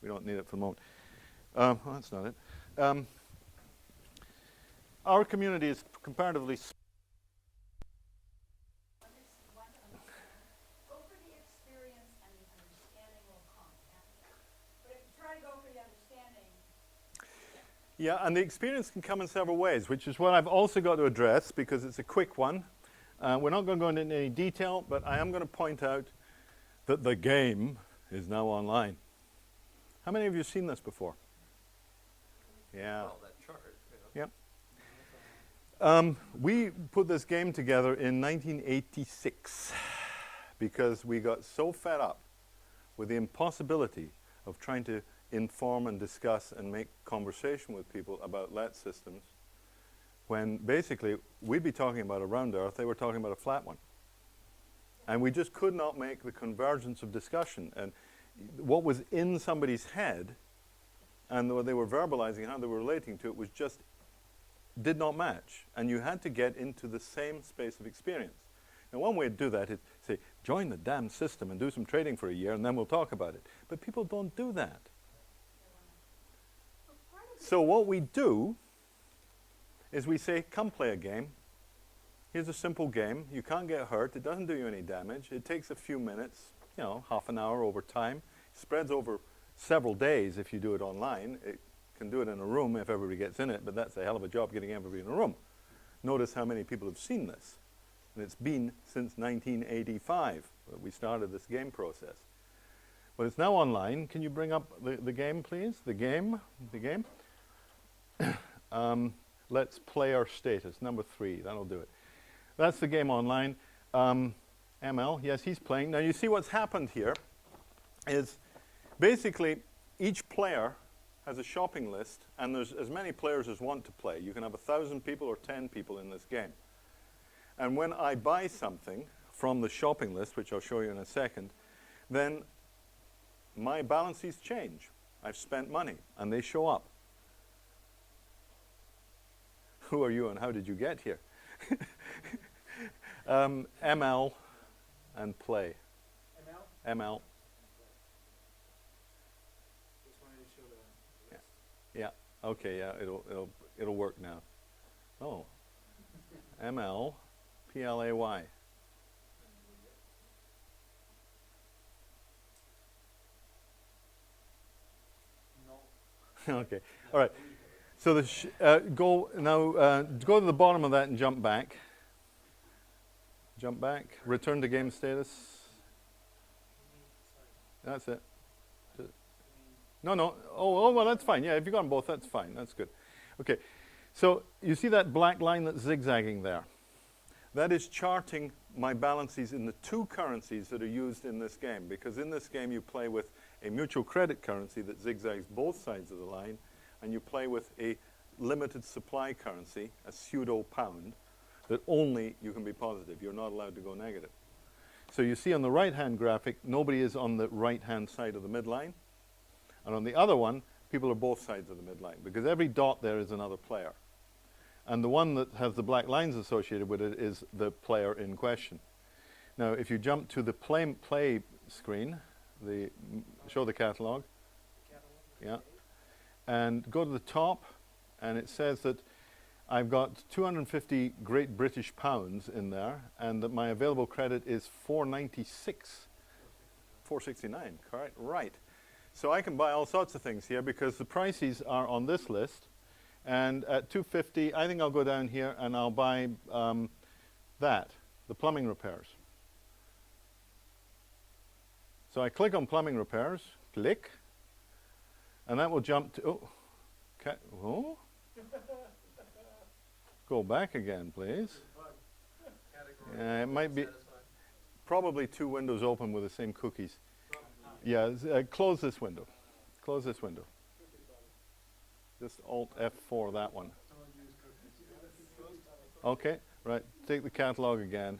Speaker 1: We don't need it for the moment. Well, that's not it. Our community is comparatively small.
Speaker 3: Go for the experience and the understanding will come after. But if you try to go for the understanding,
Speaker 1: Yeah, and the experience can come in several ways, which is what I've also got to address because it's a quick one. We're not going to go into any detail, but I am going to point out that the game is now online. How many of you have seen this before? Yeah.
Speaker 8: Well, that chart, you know.
Speaker 1: Yep. We put this game together in 1986 because we got so fed up with the impossibility of trying to inform and discuss and make conversation with people about LETSystems when basically we'd be talking about a round earth, they were talking about a flat one. And we just could not make the convergence of discussion. And what was in somebody's head and what they were verbalizing, how they were relating to it, was just did not match. And you had to get into the same space of experience. Now, one way to do that is say, join the damn system and do some trading for a year, and then we'll talk about it. But people don't do that. So what we do is we say, come play a game. Here's a simple game. You can't get hurt. It doesn't do you any damage. It takes a few minutes, you know, half an hour over time. Spreads over several days if you do it online. It can do it in a room if everybody gets in it, but that's a hell of a job getting everybody in a room. Notice how many people have seen this. And it's been since 1985 that we started this game process. But it's now online. Can you bring up the game, please? The game. Let's play our status, number 3. That'll do it. That's the game online. ML, yes, he's playing. Now you see what's happened here is basically each player has a shopping list, and there's as many players as want to play. You can have 1,000 people or 10 people in this game. And when I buy something from the shopping list, which I'll show you in a second, then my balances change. I've spent money, and they show up. Who are you and how did you get here? ML and play.
Speaker 5: ML?
Speaker 1: ML.
Speaker 5: Just wanted to show the list.
Speaker 1: Yeah. Okay. Yeah. It'll work now. Oh. ML, PLAY.
Speaker 5: No.
Speaker 1: Okay. All right. So go to the bottom of that and jump back. Jump back. Return to game status. That's it. No. Oh, well, that's fine. Yeah, if you got them both, that's fine. That's good. Okay. So you see that black line that's zigzagging there? That is charting my balances in the 2 currencies that are used in this game. Because in this game, you play with a mutual credit currency that zigzags both sides of the line, and you play with a limited supply currency, a pseudo pound, that only you can be positive. You're not allowed to go negative. So you see on the right-hand graphic, nobody is on the right-hand side of the midline. And on the other one, people are both sides of the midline, because every dot there is another player. And the one that has the black lines associated with it is the player in question. Now, if you jump to the play screen, show the catalog. Yeah. And go to the top, and it says that I've got 250 Great British pounds in there, and that my available credit is 496. 469, correct? Right. So I can buy all sorts of things here because the prices are on this list. And at 250, I think I'll go down here and I'll buy the plumbing repairs. So I click on plumbing repairs, click, and that will jump to, go back again, please. It might be probably 2 windows open with the same cookies. Yeah, close this window. Close this window. Just Alt F4 that one. Okay, right. Take the catalog again.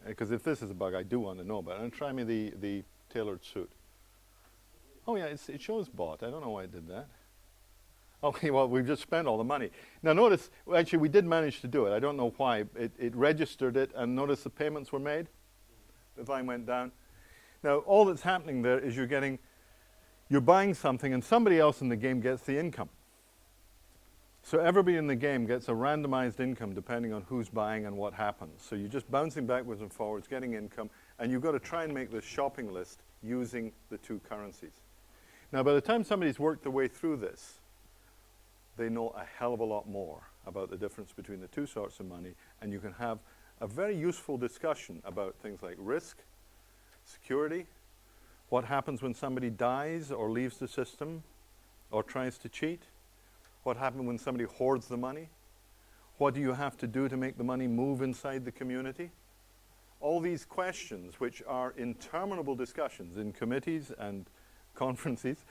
Speaker 1: Because if this is a bug, I do want to know about it. And try me the tailored suit. Oh yeah, it shows bought. I don't know why it did that. Okay, well, we've just spent all the money. Now notice, well, actually we did manage to do it. I don't know why. It registered it, and notice the payments were made. The line went down. Now all that's happening there is you're buying something and somebody else in the game gets the income. So everybody in the game gets a randomized income depending on who's buying and what happens. So you're just bouncing backwards and forwards, getting income, and you've got to try and make this shopping list using the two currencies. Now by the time somebody's worked their way through this, they know a hell of a lot more about the difference between the two sorts of money, and you can have a very useful discussion about things like risk, security, what happens when somebody dies or leaves the system or tries to cheat, what happens when somebody hoards the money, what do you have to do to make the money move inside the community? All these questions, which are interminable discussions in committees and conferences,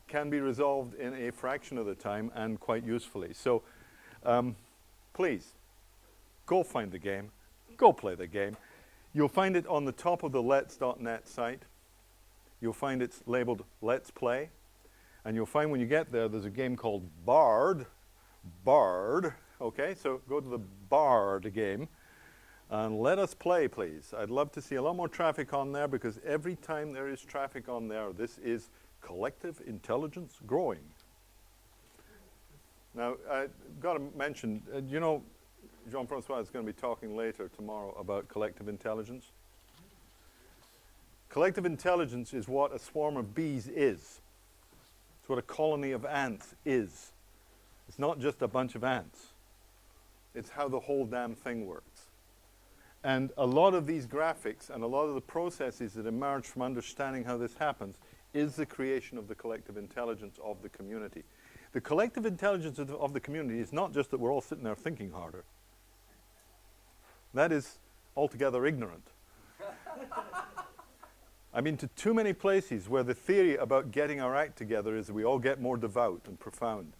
Speaker 1: can be resolved in a fraction of the time and quite usefully. So please, go find the game, go play the game. You'll find it on the top of the lets.net site. You'll find it's labeled LETSplay. And you'll find when you get there, there's a game called Bard. Okay, so go to the Bard game. And let us play, please. I'd love to see a lot more traffic on there, because every time there is traffic on there, this is collective intelligence growing. Now, I've got to mention, you know, Jean-Francois is going to be talking later tomorrow about collective intelligence. Collective intelligence is what a swarm of bees is. It's what a colony of ants is. It's not just a bunch of ants. It's how the whole damn thing works. And a lot of these graphics and a lot of the processes that emerge from understanding how this happens is the creation of the collective intelligence of the community. The collective intelligence of the community is not just that we're all sitting there thinking harder. That is altogether ignorant. I've been to too many places where the theory about getting our act together is that we all get more devout and profound.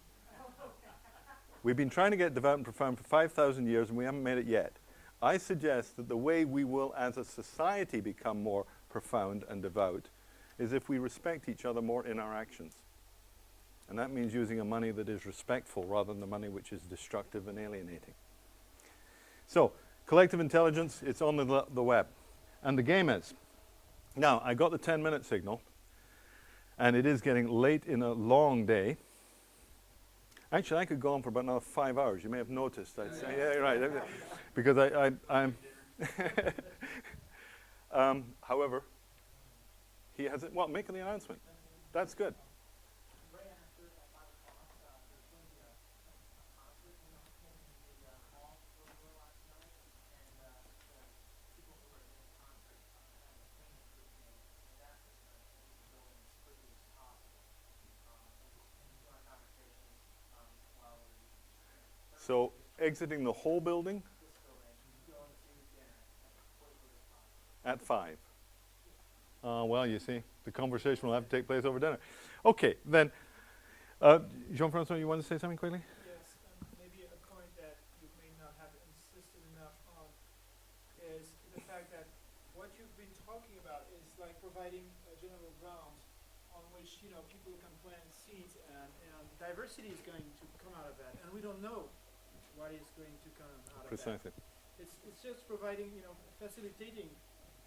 Speaker 1: We've been trying to get devout and profound for 5,000 years and we haven't made it yet. I suggest that the way we will as a society become more profound and devout is if we respect each other more in our actions. And that means using a money that is respectful rather than the money which is destructive and alienating. So, collective intelligence, it's on the web. And the game is. Now, I got the 10-minute signal, and it is getting late in a long day. Actually, I could go on for about another 5 hours. You may have noticed. I'd say, yeah, right. Because I'm... however, he hasn't... Well, making the announcement. That's good. So, exiting the whole building? At 5. Well, you see, the conversation will have to take place over dinner. Okay, then, Jean-Francois, you want to say something quickly?
Speaker 5: Yes, maybe a point that you may not have insisted enough on is the fact that what you've been talking about is like providing a general ground on which, you know, people can plant seeds, and diversity is going to come out of that, and we don't know what is going to come out of
Speaker 1: Precisely.
Speaker 5: that. It's just providing, you know, facilitating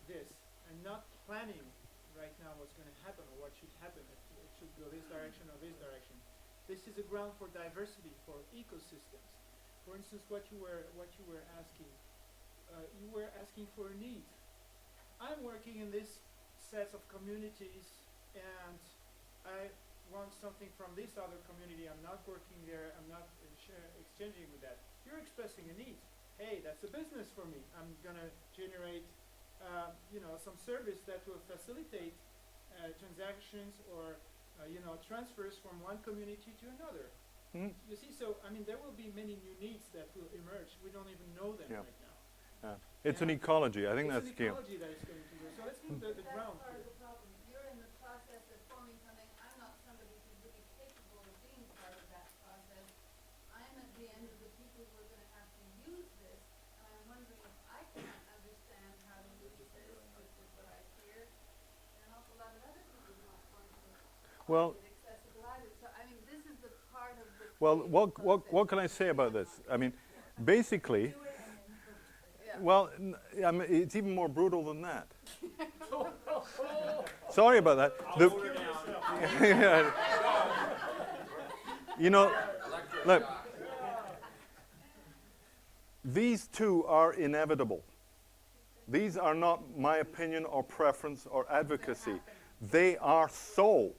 Speaker 5: this, and not planning right now what's going to happen or what should happen. It should go this direction or this direction. This is a ground for diversity, for ecosystems. For instance, what you were asking, you were asking for a need. I'm working in this set of communities, and I want something from this other community. I'm not working there. I'm not exchanging with that. You're expressing a need. Hey, that's a business for me. I'm gonna generate, you know, some service that will facilitate transactions or, you know, transfers from one community to another.
Speaker 1: Mm-hmm.
Speaker 5: You see, so I mean, there will be many new needs that will emerge. We don't even know them right now.
Speaker 1: It's an ecology. I think that's key.
Speaker 5: It's an ecology that is going to go. So let's move the ground.
Speaker 4: That's part of the problem. You're in the process of forming something. I'm not somebody who's really capable
Speaker 1: Well,
Speaker 3: find it accessible either. So, I mean, this is the part of the
Speaker 1: well,
Speaker 3: creative
Speaker 1: what can I say about this? I mean, basically,
Speaker 3: Yeah.
Speaker 1: well, I mean, it's even more brutal than that. Sorry about that. Yeah. You know, look, these two are inevitable. These are not my opinion or preference or advocacy. They are so.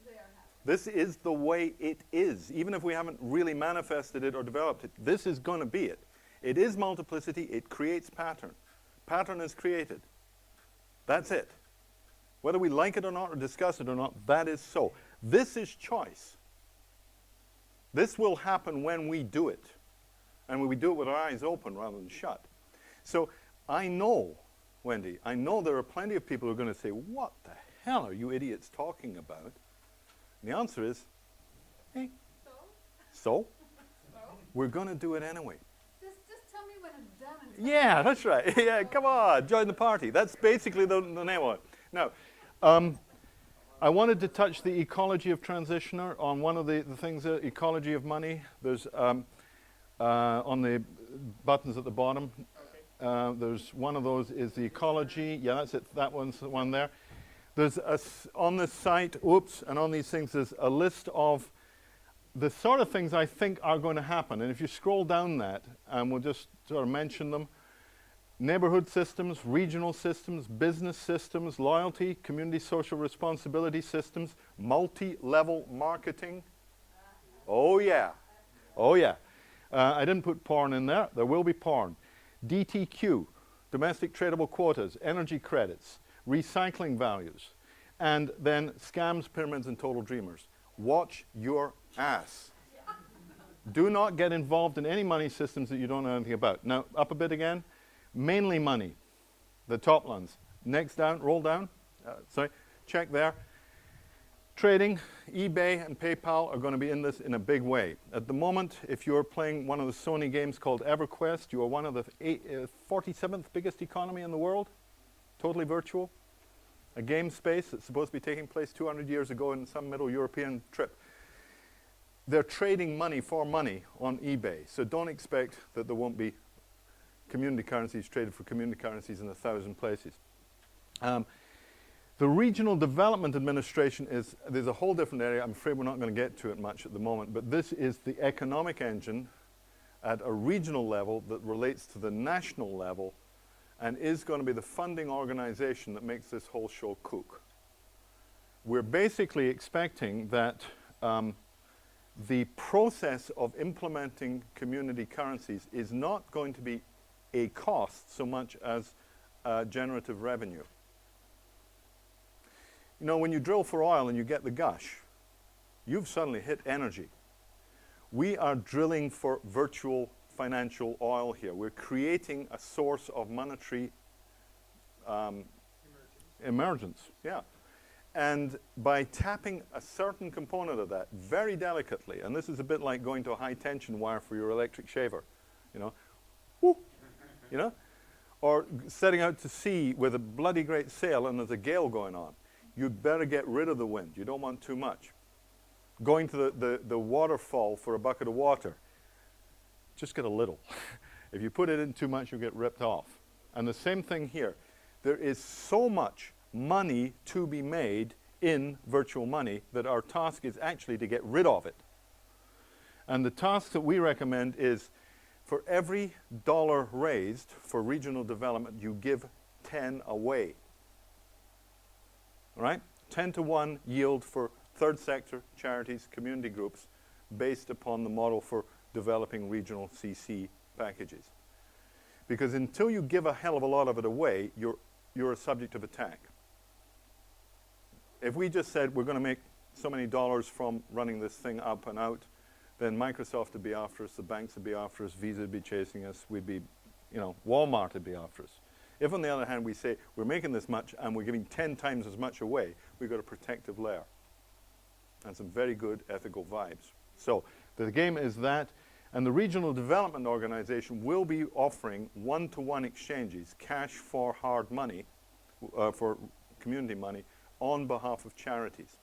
Speaker 3: They are happening.
Speaker 1: This is the way it is. Even if we haven't really manifested it or developed it, this is going to be it. It is multiplicity. It creates pattern. Pattern is created. That's it. Whether we like it or not or discuss it or not, that is so. This is choice. This will happen when we do it. And when we do it with our eyes open rather than shut. So I know, Wendy, I know there are plenty of people who are going to say, what the hell are you idiots talking about? And the answer is, hey, so? We're going to do it anyway.
Speaker 3: Just tell me when it's done. And
Speaker 1: Yeah, that's right. Yeah, come on, join the party. That's basically the name of it. Now, I wanted to touch the ecology of transitioner on one of the things, ecology of money. There's on the buttons at the bottom. There's one of those is the ecology. Yeah, that's it. That one's the one there. There's on this site, and on these things, there's a list of the sort of things I think are going to happen. And if you scroll down that, and we'll just sort of mention them. Neighborhood systems, regional systems, business systems, loyalty, community social responsibility systems, multi-level marketing. Oh yeah. Oh yeah. I didn't put porn in there. There will be porn. DTQ, domestic tradable quotas, energy credits, recycling values, and then scams, pyramids, and total dreamers. Watch your ass. Do not get involved in any money systems that you don't know anything about. Now, up a bit again. Mainly money, the top ones. Next down, roll down. Check there. Trading, eBay and PayPal are going to be in this in a big way. At the moment, if you're playing one of the Sony games called EverQuest, you are one of the 47th biggest economy in the world, totally virtual. A game space that's supposed to be taking place 200 years ago in some Middle European trip. They're trading money for money on eBay, so don't expect that there won't be community currencies traded for community currencies in 1,000 places. The Regional Development Administration there's a whole different area. I'm afraid we're not going to get to it much at the moment, but this is the economic engine at a regional level that relates to the national level and is going to be the funding organization that makes this whole show cook. We're basically expecting that the process of implementing community currencies is not going to be a cost so much as generative revenue. You know, when you drill for oil and you get the gush, you've suddenly hit energy. We are drilling for virtual financial oil here. We're creating a source of monetary emergence. Yeah. And by tapping a certain component of that very delicately, and this is a bit like going to a high tension wire for your electric shaver, you know, whoo, you know, or setting out to sea with a bloody great sail and there's a gale going on. You'd better get rid of the wind. You don't want too much. Going to the waterfall for a bucket of water, just get a little. If you put it in too much, you'll get ripped off. And the same thing here. There is so much money to be made in virtual money that our task is actually to get rid of it. And the task that we recommend is for every dollar raised for regional development, you give 10 away. All right? 10 to 1 yield for third sector, charities, community groups, based upon the model for developing regional CC packages. Because until you give a hell of a lot of it away, you're a subject of attack. If we just said we're going to make so many dollars from running this thing up and out, then Microsoft would be after us, the banks would be after us, Visa would be chasing us, we'd be, you know, Walmart would be after us. If, on the other hand, we say we're making this much and we're giving 10 times as much away, we've got a protective layer and some very good ethical vibes. So the game is that, and the Regional Development Organization will be offering one-to-one exchanges, cash for hard money, for community money, on behalf of charities.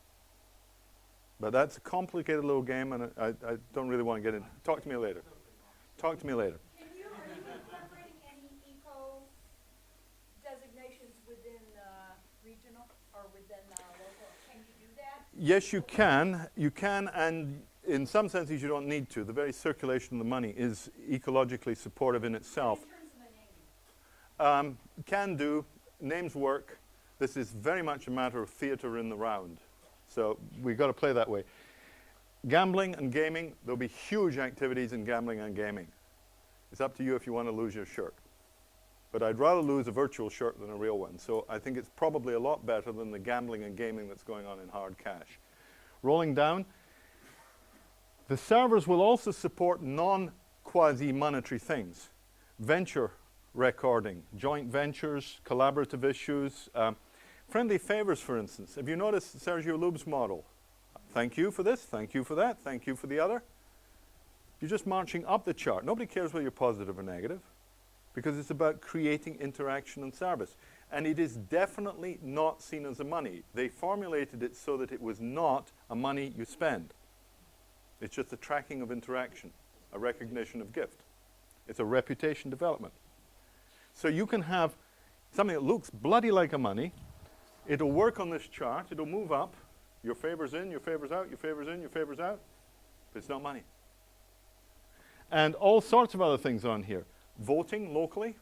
Speaker 1: But that's a complicated little game, and I don't really want to get into it. Talk to me later. Talk to me later.
Speaker 3: Are you incorporating any eco designations within regional or within local? Can you do that?
Speaker 1: Yes, you can. You can, and in some senses you don't need to. The very circulation of the money is ecologically supportive in itself.
Speaker 3: In terms of the naming.
Speaker 1: Can do. Names work. This is very much a matter of theatre in the round. So we've got to play that way. Gambling and gaming, there'll be huge activities in gambling and gaming. It's up to you if you want to lose your shirt. But I'd rather lose a virtual shirt than a real one. So I think it's probably a lot better than the gambling and gaming that's going on in hard cash. Rolling down, the servers will also support non-quasi-monetary things. Venture recording, joint ventures, collaborative issues, friendly favors, for instance. Have you noticed Sergio Lub's model? Thank you for this, thank you for that, thank you for the other. You're just marching up the chart. Nobody cares whether you're positive or negative because it's about creating interaction and service. And it is definitely not seen as a money. They formulated it so that it was not a money you spend. It's just a tracking of interaction, a recognition of gift. It's a reputation development. So you can have something that looks bloody like a money. It'll work on this chart. It'll move up. Your favor's in, your favor's out, your favor's in, your favor's out. But it's not money. And all sorts of other things on here. Voting locally.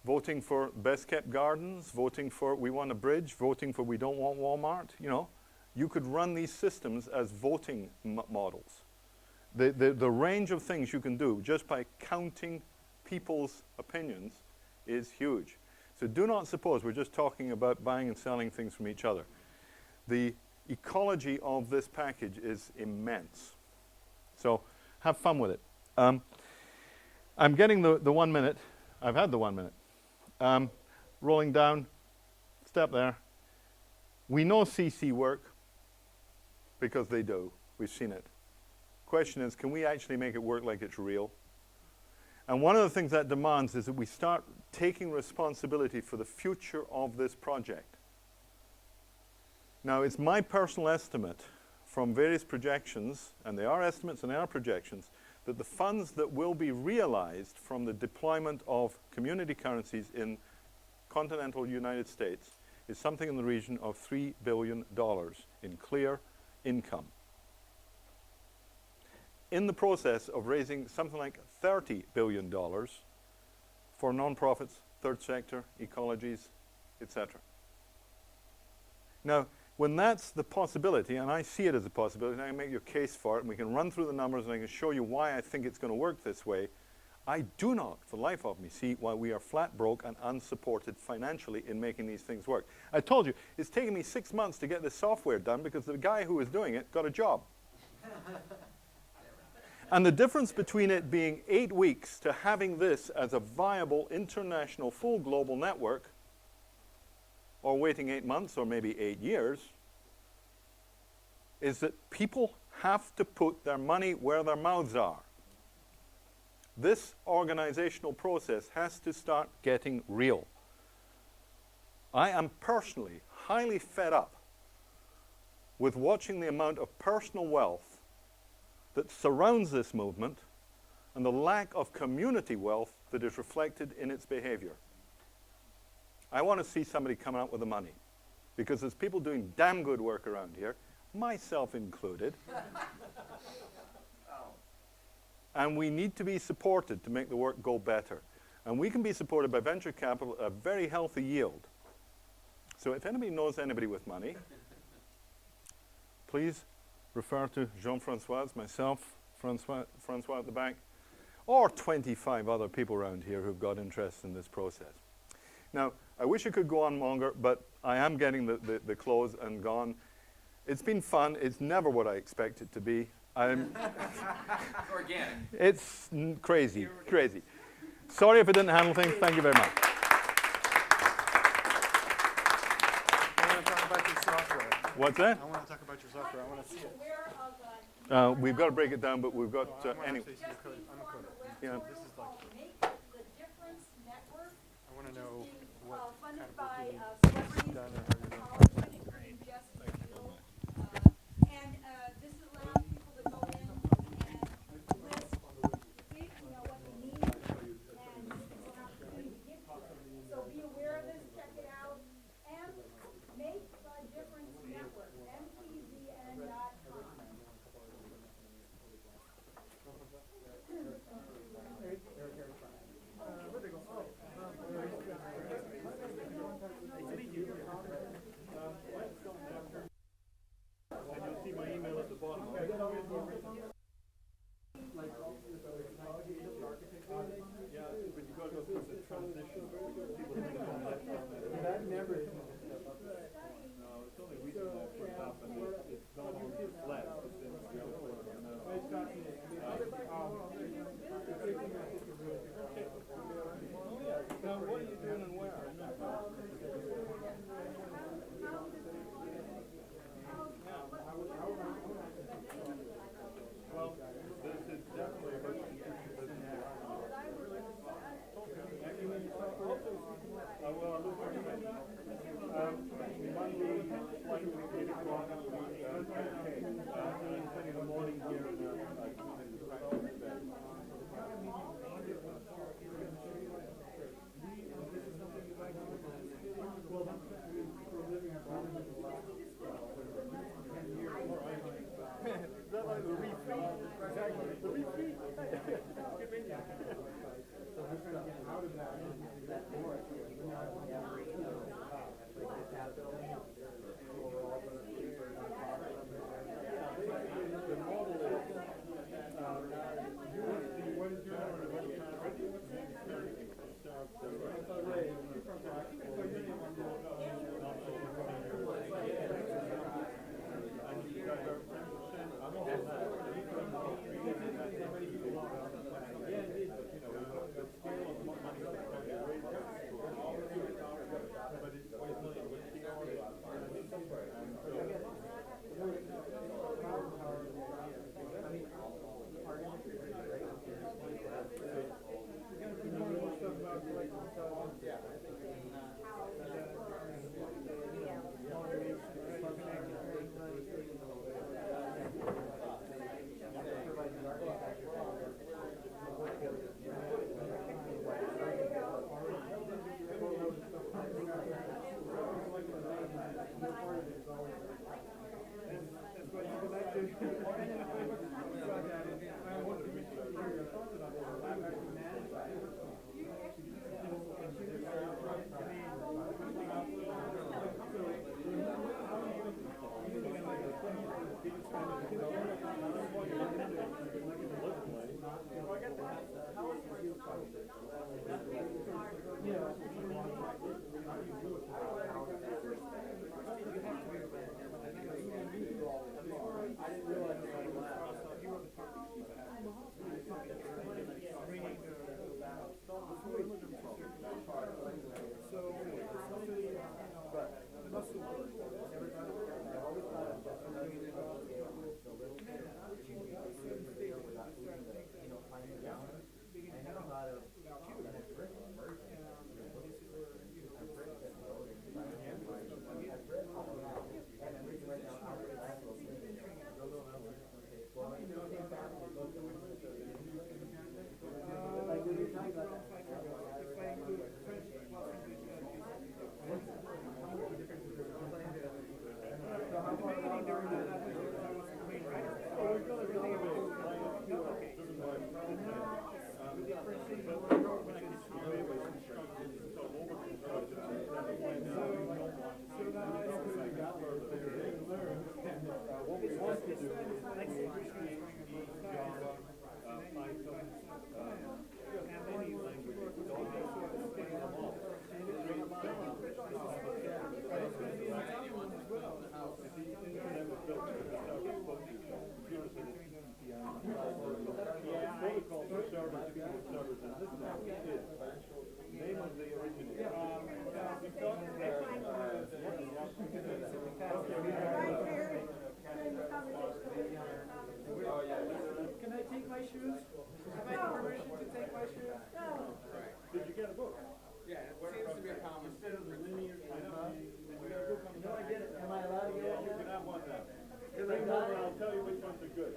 Speaker 1: Voting for best kept gardens. Voting for we want a bridge. Voting for we don't want Walmart. You know, you could run these systems as voting models. The range of things you can do just by counting people's opinions is huge. So do not suppose we're just talking about buying and selling things from each other. The ecology of this package is immense. So have fun with it. I'm getting the 1 minute. I've had the 1 minute. Rolling down, step there. We know CC work because they do. We've seen it. Question is, can we actually make it work like it's real? And one of the things that demands is that we start taking responsibility for the future of this project. Now, it's my personal estimate from various projections, and they are estimates and they are projections, that the funds that will be realized from the deployment of community currencies in continental United States is something in the region of $3 billion in clear income. In the process of raising something like $30 billion for nonprofits, third sector, ecologies, etc. Now, when that's the possibility, and I see it as a possibility, and I can make you a case for it, and we can run through the numbers, and I can show you why I think it's going to work this way, I do not, for the life of me, see why we are flat broke and unsupported financially in making these things work. I told you, it's taken me 6 months to get this software done because the guy who was doing it got a job. And the difference between it being 8 weeks to having this as a viable international full global network, or waiting 8 months or maybe 8 years, is that people have to put their money where their mouths are. This organizational process has to start getting real. I am personally highly fed up with watching the amount of personal wealth that surrounds this movement and the lack of community wealth that is reflected in its behavior. I want to see somebody coming up with the money because there's people doing damn good work around here, myself included. And we need to be supported to make the work go better. And we can be supported by venture capital at a very healthy yield. So if anybody knows anybody with money, please refer to Jean-Francois, myself, Francois at the back, or 25 other people around here who've got interest in this process. Now, I wish I could go on longer, but I am getting the close and gone. It's been fun. It's never what I expect it to be.
Speaker 8: Organic.
Speaker 1: It's crazy, crazy. Sorry if I didn't handle things. Thank you very much.
Speaker 9: I want to talk about your software.
Speaker 1: What's that?
Speaker 9: I want to talk about your software. I want to see it.
Speaker 3: Where of
Speaker 1: We've got to break it down, but we've got
Speaker 9: I want to
Speaker 1: anyway.
Speaker 9: actually see the code. I'm a coder.
Speaker 1: Yeah.
Speaker 9: This is like,
Speaker 3: Make the Difference Network
Speaker 9: I want to know what kind
Speaker 3: funded
Speaker 9: of
Speaker 3: by
Speaker 9: work
Speaker 3: celebrities,
Speaker 9: you've done or how you're doing.
Speaker 3: college, including Jessica Biel, and
Speaker 1: spending the morning here in the practice bed. Is that like the refeed? Exactly. The refeed.
Speaker 6: Can I take my shoes? Have I permission to take my shoes?
Speaker 1: Did you get a book?
Speaker 8: Yeah, it seems to be a common.
Speaker 1: Instead of the linear,
Speaker 6: No, I get it. Am I allowed to get it?
Speaker 1: you can have one now. Bring them over, I'll tell you which ones are good.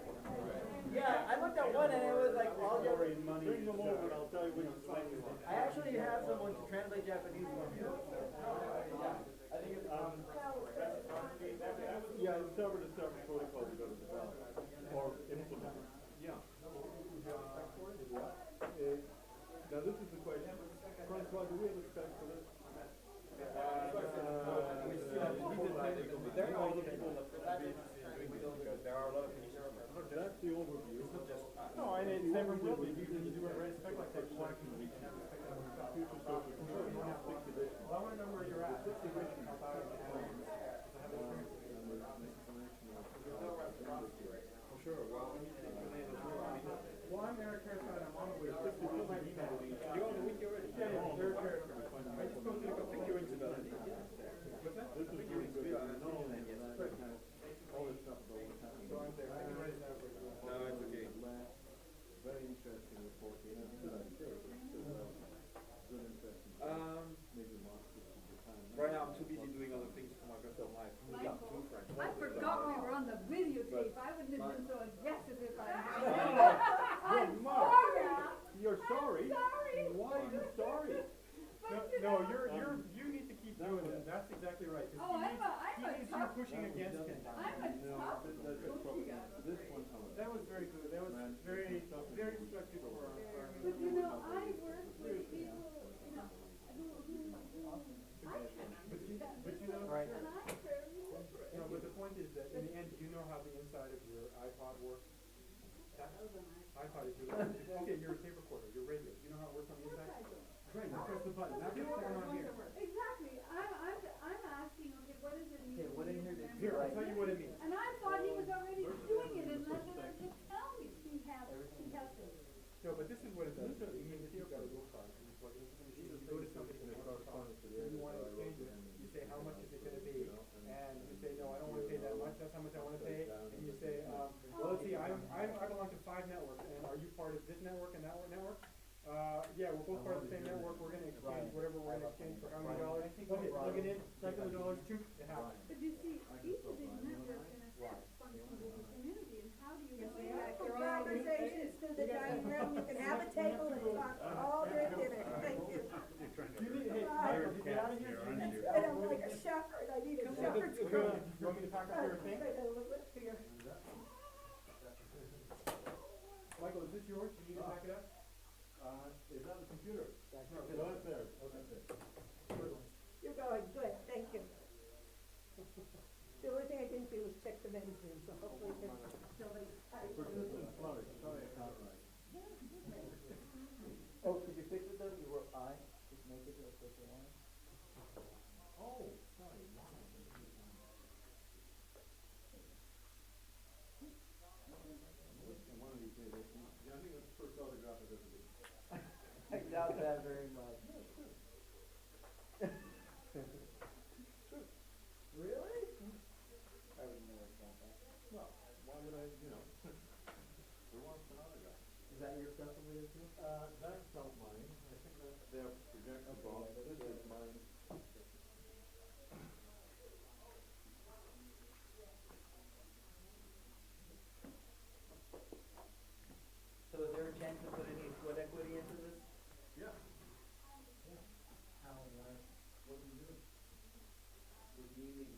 Speaker 6: Yeah, I looked at one and it was like all the
Speaker 1: Bring them over and I'll tell you which ones you want.
Speaker 6: I actually have someone to translate Japanese for me. I think it's
Speaker 1: Yeah, it's server-to-server protocol we're going to develop or implement. Yeah. Now this is the question. Francois, do we have a spec for this?
Speaker 8: There are all the people that because there are a lot of people.
Speaker 1: That's the overview.
Speaker 9: No, and it's never will be, you can do a very spec like that.
Speaker 1: Future social control, you don't have 6th edition.
Speaker 9: Well, I wanna know where you're at.
Speaker 1: 6th edition.
Speaker 8: Sure, well,
Speaker 9: I'm Eric Harrison, I'm on the way.
Speaker 1: You're on the wiki already?
Speaker 9: Yeah, Eric Harrison. I just posted a couple pictures about it. What's that?
Speaker 1: This is really good. All this stuff about what's happening.
Speaker 8: no, it's okay.
Speaker 1: Very interesting report.
Speaker 9: No, you need to keep doing it, that's exactly right. 'Cause
Speaker 3: Oh,
Speaker 9: he
Speaker 3: I'm a
Speaker 9: needs you
Speaker 3: tough-
Speaker 9: pushing against him.
Speaker 3: I'm a tough cookie.
Speaker 9: That was very good, that was very, very instructive for our.
Speaker 3: But you know, I work with people, you know, I cannot do that.
Speaker 9: But you know,
Speaker 3: And I'm very literate.
Speaker 9: no, but the point is that in the end, do you know how the inside of your iPod works? That iPod is your, okay, your tape recorder, your radio, do you know how it works on the
Speaker 3: Of course
Speaker 9: inside?
Speaker 3: I do.
Speaker 9: Right, you press the button, that's what's going on here.
Speaker 3: Exactly, I'm asking, okay, what does it mean?
Speaker 6: Okay, what in here did
Speaker 9: Here, I'll tell you what it means.
Speaker 3: And I thought he was already doing it, and nothing to tell me. He has to.
Speaker 9: No, but this is what it does. You mean if you've got a little card and you plug it into the machine, you go to somebody who wants to talk, and you want to exchange it, you say, how much is it gonna be? And you say, no, I don't wanna pay that much, that's how much I wanna pay. And you say, well, let's see, I belong to 5 networks, and are you part of this network and that network? Yeah, we're both part of the same network, we're gonna exchange whatever we're gonna exchange for how many dollars. Okay, plug it in, type in the dollars, choop, it happens.
Speaker 3: But you see, each of these networks in a sense functions as a community, and how do you?
Speaker 10: Conversations through the dining room, you can have a table and talk all during dinner, thank you.
Speaker 9: You need, hey, Michael, to get out of here, you need to.
Speaker 10: And I'm like a shepherd, I need a shepherd's
Speaker 9: You
Speaker 10: crook.
Speaker 9: want me to pack up your thing?
Speaker 10: I gotta look what's here.
Speaker 9: Michael, is this yours? You need to pack it up?
Speaker 1: Is that the computer?
Speaker 9: No,
Speaker 1: it's there.
Speaker 10: You're going, good, thank you. The only thing I didn't do was check the men's room, so hopefully nobody.
Speaker 1: Persistent flourish, sorry, I can't write.
Speaker 6: Oh, could you fix it though? You were I, just make it a social line.
Speaker 1: Oh, sorry. One of these days, I think that's the first autograph I've ever given.
Speaker 6: I doubt that very much. Really? I would never count that.
Speaker 1: Well, why would I, who wants an autograph?
Speaker 6: Is that your stuff over there too?
Speaker 1: That's not mine, I think that's their projection box, this is mine.
Speaker 6: So is there a chance to put any sweat equity into this?
Speaker 1: Yeah.
Speaker 6: How,
Speaker 1: What do you do?
Speaker 6: would you